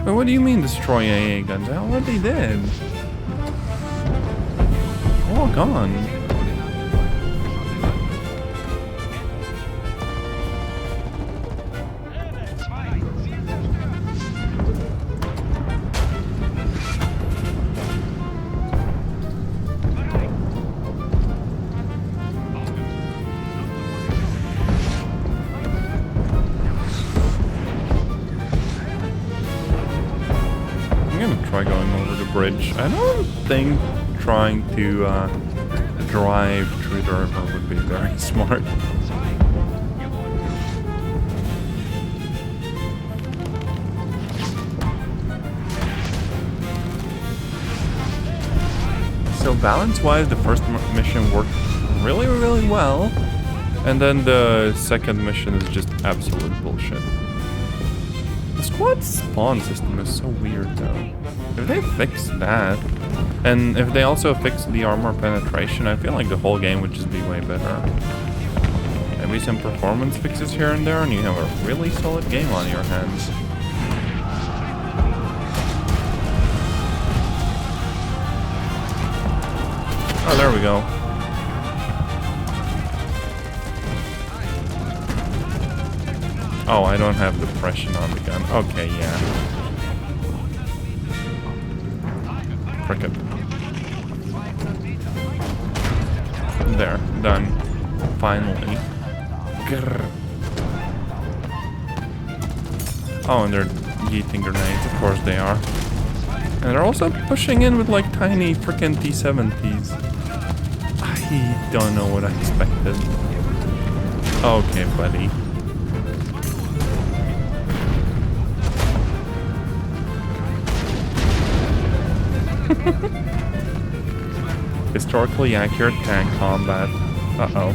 But what do you mean destroy AA guns? I already did. All gone. Try going over the bridge. I don't think trying to drive through the river would be very smart. So balance-wise, the first mission worked really, really well, and then the second mission is just absolute bullshit. The squad spawn system is so weird though. If they fix that, and if they also fix the armor penetration, I feel like the whole game would just be way better. Maybe some performance fixes here and there, and you have a really solid game on your hands. Oh, there we go. Oh, I don't have depression on the gun. Okay, yeah. Frickin'. There, done. Finally. Grr. Oh, and they're yeeting grenades. Of course they are. And they're also pushing in with like tiny freaking T-70s. I don't know what I expected. Okay, buddy. Historically accurate tank combat. Uh-oh.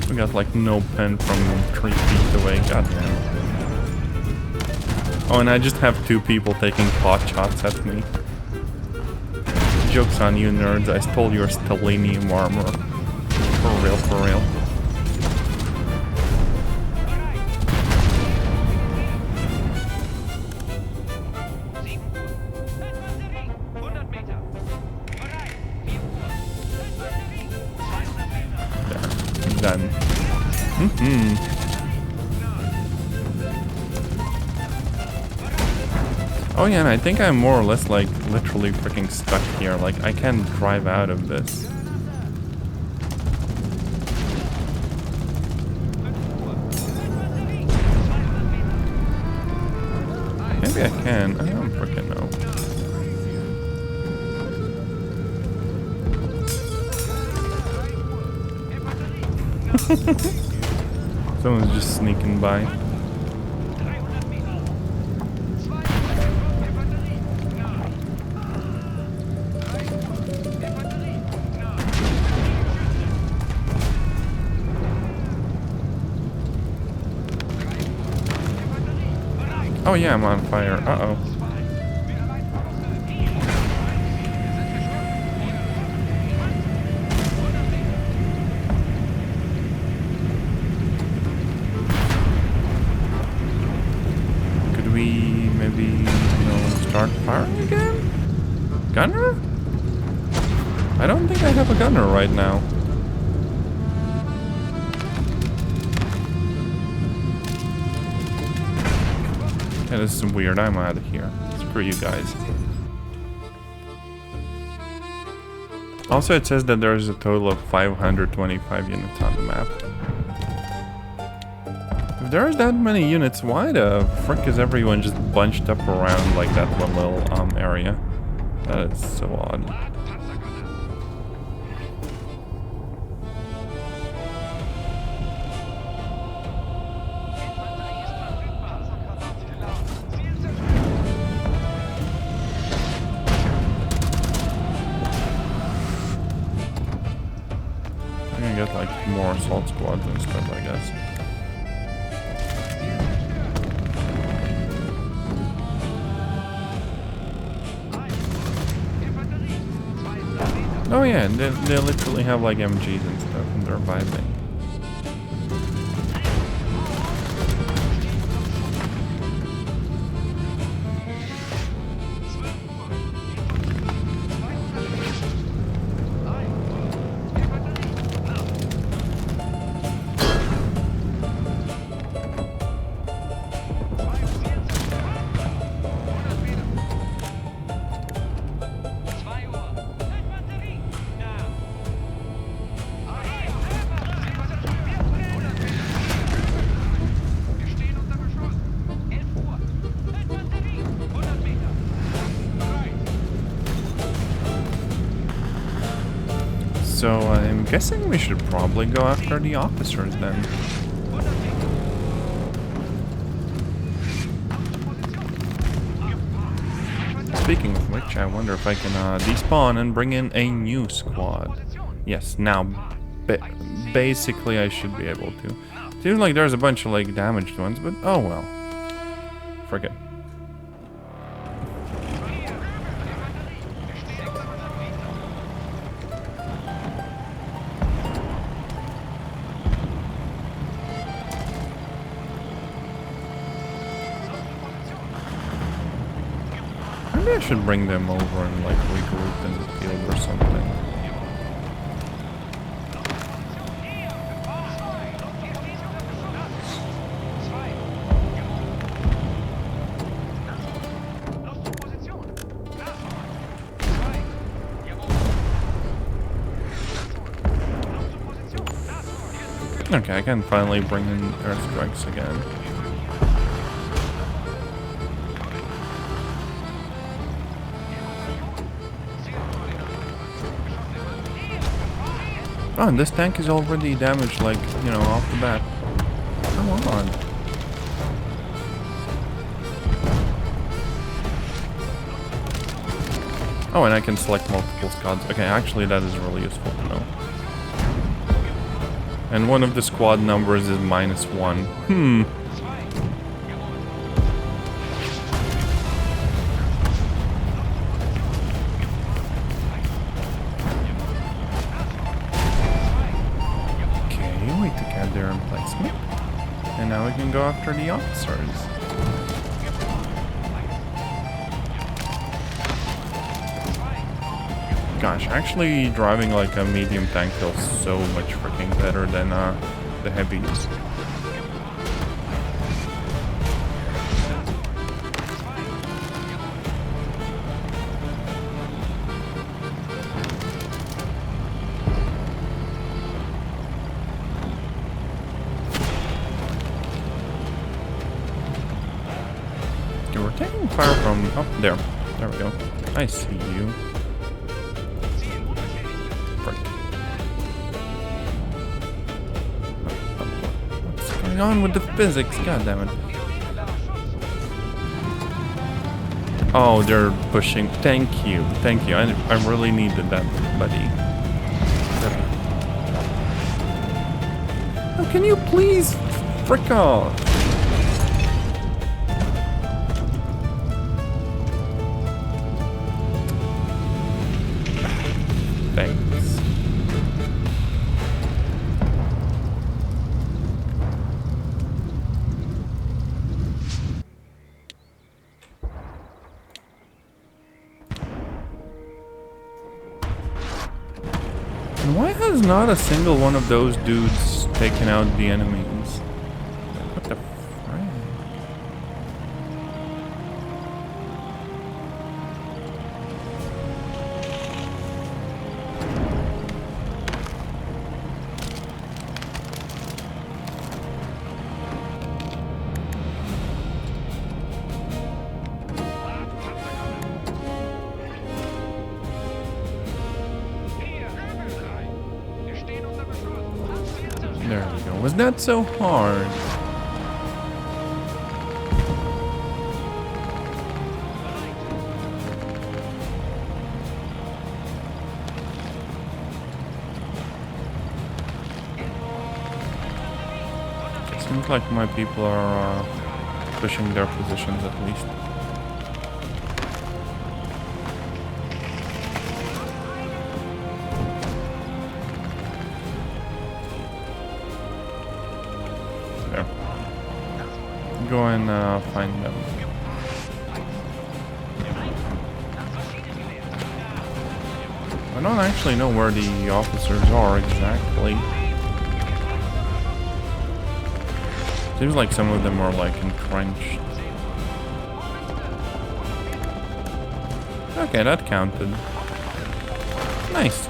We got like no pen from 3 feet away, goddamn. Oh, and I just have 2 people taking pot shots at me. Joke's on you, nerds. I stole your stellanium armor. For real, for real. There. Done. Oh yeah, and I think I'm more or less like literally freaking stuck here. Like I can't drive out of this. Maybe I can. I don't freaking know. Someone's just sneaking by. Oh yeah, I'm on fire. Uh-oh. Could we maybe, you know, start firing again? Gunner? I don't think I have a gunner right now. Yeah, this is weird. I'm out of here. Screw you guys. Also, it says that there's a total of 525 units on the map. If there's that many units, why the frick is everyone just bunched up around like that one little area? That is so odd. Get like more assault squads and stuff, I guess. Oh yeah, they literally have like MGs and stuff and they're vibing. So I'm guessing we should probably go after the officers then. Speaking of which, I wonder if I can despawn and bring in a new squad. Yes, now basically I should be able to. Seems like there's a bunch of like damaged ones, but oh well. Forget. Maybe I should bring them over and like regroup in the field or something. Okay, I can finally bring in airstrikes again. Oh, and this tank is already damaged, like, you know, off the bat. Come on. Oh, and I can select multiple squads. Okay, actually that is really useful to know. And one of the squad numbers is -1. Okay, wait to get their emplacement. And now we can go after the officers. Gosh, actually driving like a medium tank feels so much freaking better than the heavies. Okay, we're taking fire from... Oh, there. There we go. I see you. On with the physics, god damn it. Oh, they're pushing. Thank you. I really needed that, buddy. Oh, can you please frick off? Thanks. And why has not a single one of those dudes taken out the enemies? What the frick? There we go. Was that so hard? It seems like my people are pushing their positions at least. Go and find them. I don't actually know where the officers are exactly. Seems like some of them are like entrenched. Okay, that counted. Nice.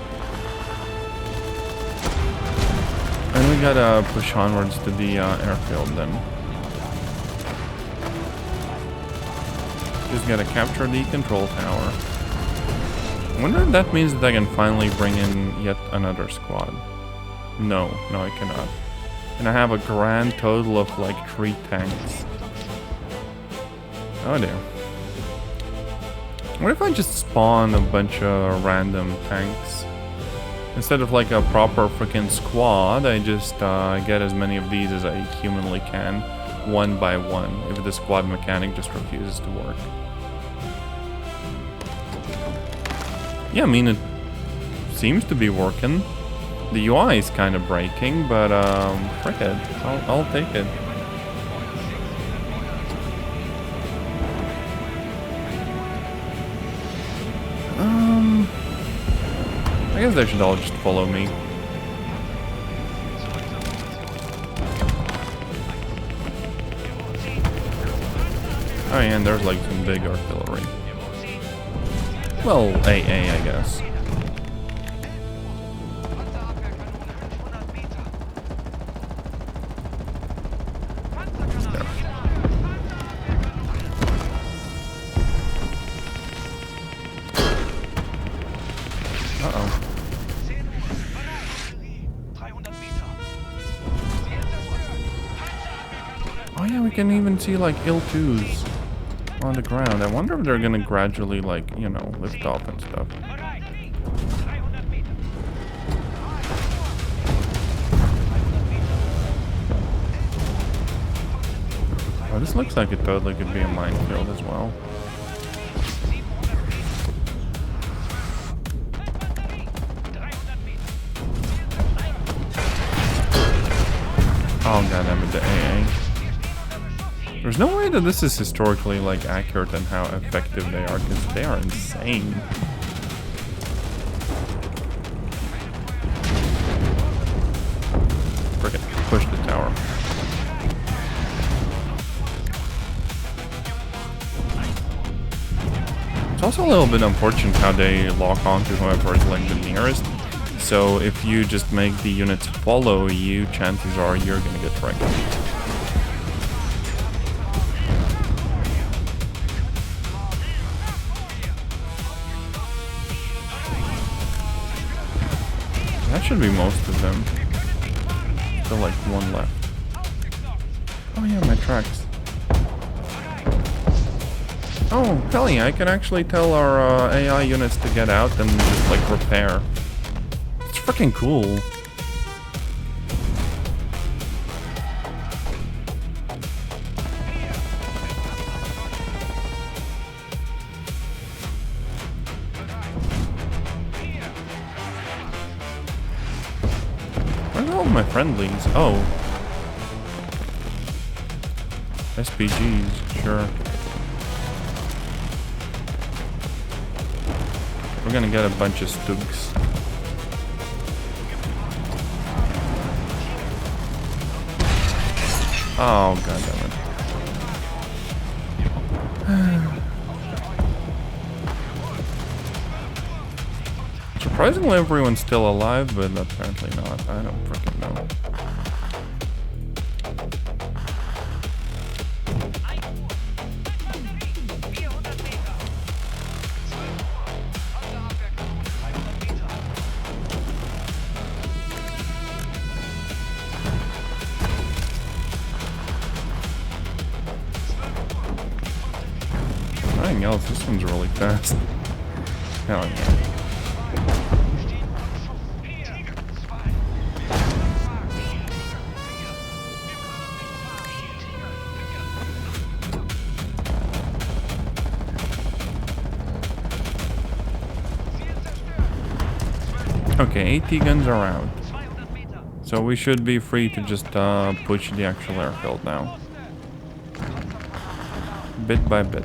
And we gotta push onwards to the airfield then. Just gotta capture the control tower. I wonder if that means that I can finally bring in yet another squad. No, I cannot. And I have a grand total of like 3 tanks. Oh dear. What if I just spawn a bunch of random tanks? Instead of like a proper freaking squad, I just get as many of these as I humanly can, one by one, if the squad mechanic just refuses to work. Yeah, I mean, it seems to be working. The UI is kind of breaking, but frick it, I'll take it. I guess they should all just follow me. Oh yeah, and there's like some big artillery. Well, AA, I guess. we can even see like IL-2s on the ground. I wonder if they're gonna gradually, like, you know, lift off and stuff. Oh, this looks like it totally could be a minefield as well. Oh god damn it, the AA. There's no way that this is historically like accurate and how effective they are, because they are insane. Frickin' push the tower. It's also a little bit unfortunate how they lock on to whoever is like the nearest. So if you just make the units follow you, chances are you're gonna get wrecked. That should be most of them. Still like one left. Oh yeah, my tracks. Oh, hell yeah, I can actually tell our AI units to get out and just like repair. It's freaking cool. Where are all my friendlies? Oh. SPGs, sure. We're gonna get a bunch of Stugs. Oh, god damn it. Surprisingly, everyone's still alive, but apparently not. I don't freaking know. Nothing else, this one's really fast. Hell yeah. Okay, AT guns are out. So we should be free to just push the actual airfield now. Bit by bit.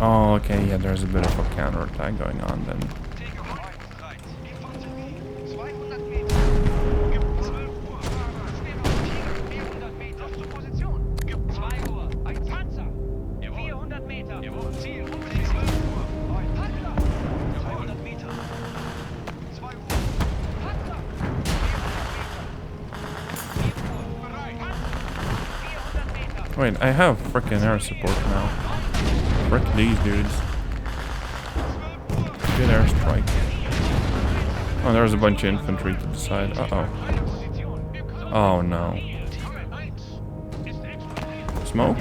Oh, okay, yeah, there's a bit of a counterattack going on then. Wait, I have frickin' air support now. Frick these dudes. Good airstrike. Oh, there's a bunch of infantry to the side. Uh-oh. Oh, no. Smoke?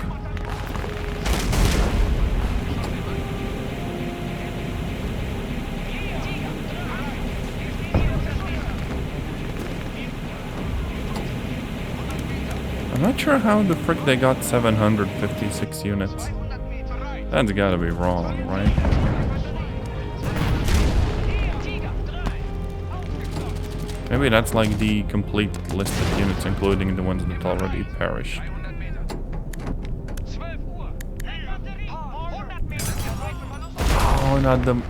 I'm not sure how the frick they got 756 units. That's gotta be wrong, right? Maybe that's like the complete list of units, including the ones that already perished. Oh, not the...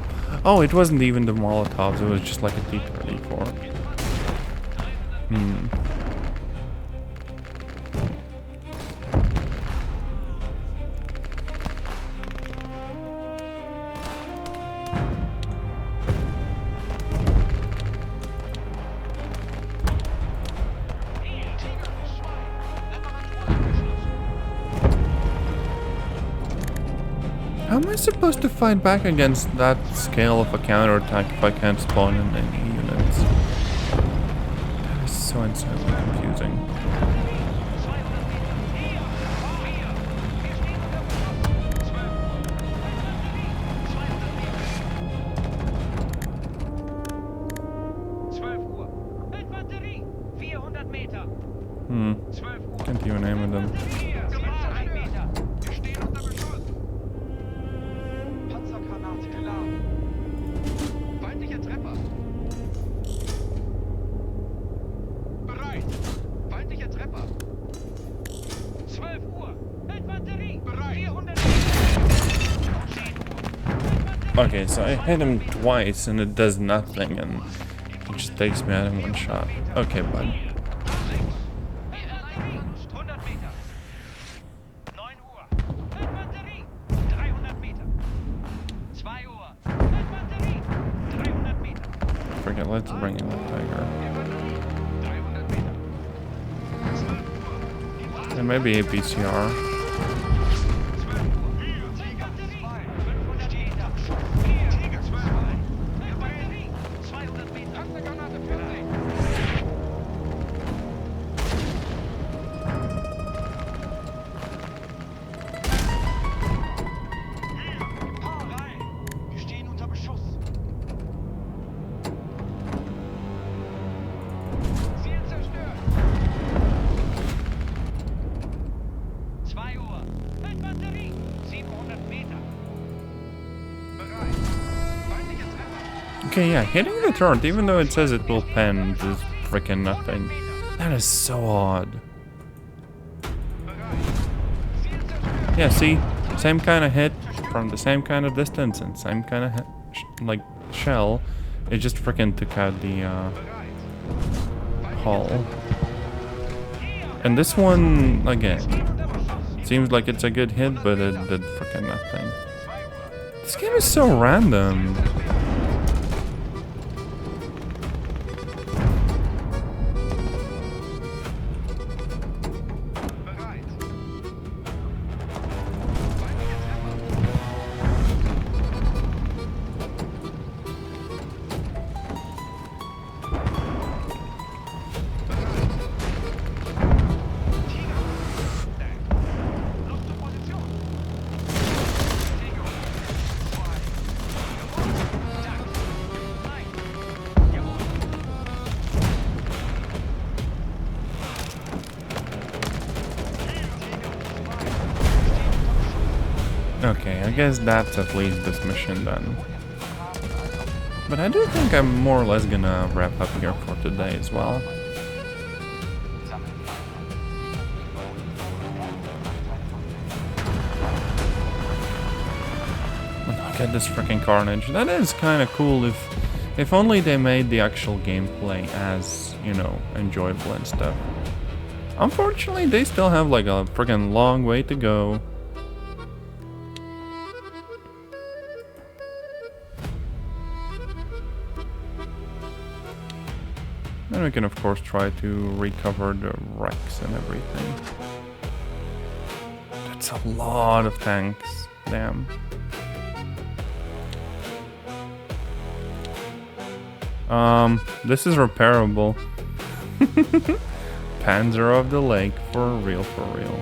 Oh, it wasn't even the Molotovs, it was just like a T-34. How am I supposed to fight back against that scale of a counterattack if I can't spawn in any units? it's a bit confusing. Can't even name them. Okay, so I hit him twice and it does nothing, and it just takes me out in one shot. Okay, bud. Forget, let's bring in the tiger. And maybe a PCR. Okay, yeah, hitting the turret, even though it says it will pen, is freaking nothing. That is so odd. Yeah, see? Same kind of hit from the same kind of distance and same kind of like shell. It just freaking took out the hull. And this one, again, seems like it's a good hit, but it did freaking nothing. This game is so random. Okay, I guess that's at least this mission done. But I do think I'm more or less gonna wrap up here for today as well. Look at this freaking carnage. That is kind of cool if only they made the actual gameplay as, you know, enjoyable and stuff. Unfortunately, they still have like a freaking long way to go. And we can of course try to recover the wrecks and everything. That's a lot of tanks, damn. This is repairable. Panzer of the Lake, for real, for real.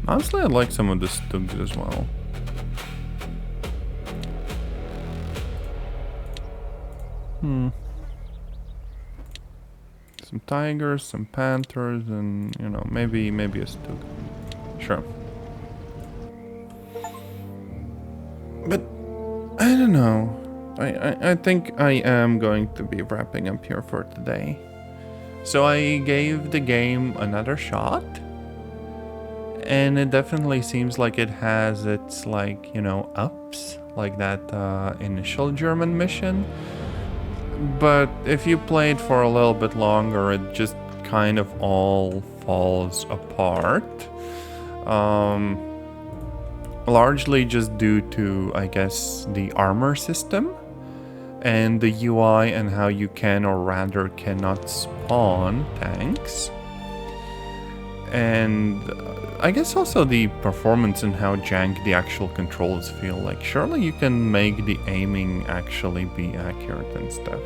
Honestly, I like some of the Stugs as well. Some Tigers, some Panthers, and, you know, maybe a Stug. Sure. But, I don't know. I think I am going to be wrapping up here for today. So I gave the game another shot. And it definitely seems like it has its, like, you know, ups, like that initial German mission. But if you play it for a little bit longer, it just kind of all falls apart. Largely just due to, I guess, the armor system and the UI and how you can, or rather cannot, spawn tanks. And I guess also the performance and how jank the actual controls feel. Like, surely you can make the aiming actually be accurate and stuff.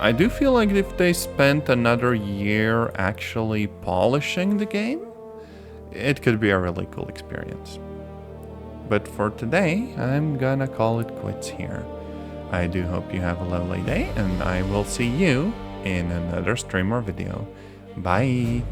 I do feel like if they spent another year actually polishing the game, it could be a really cool experience. But for today, I'm gonna call it quits here. I do hope you have a lovely day, and I will see you in another stream or video. Bye!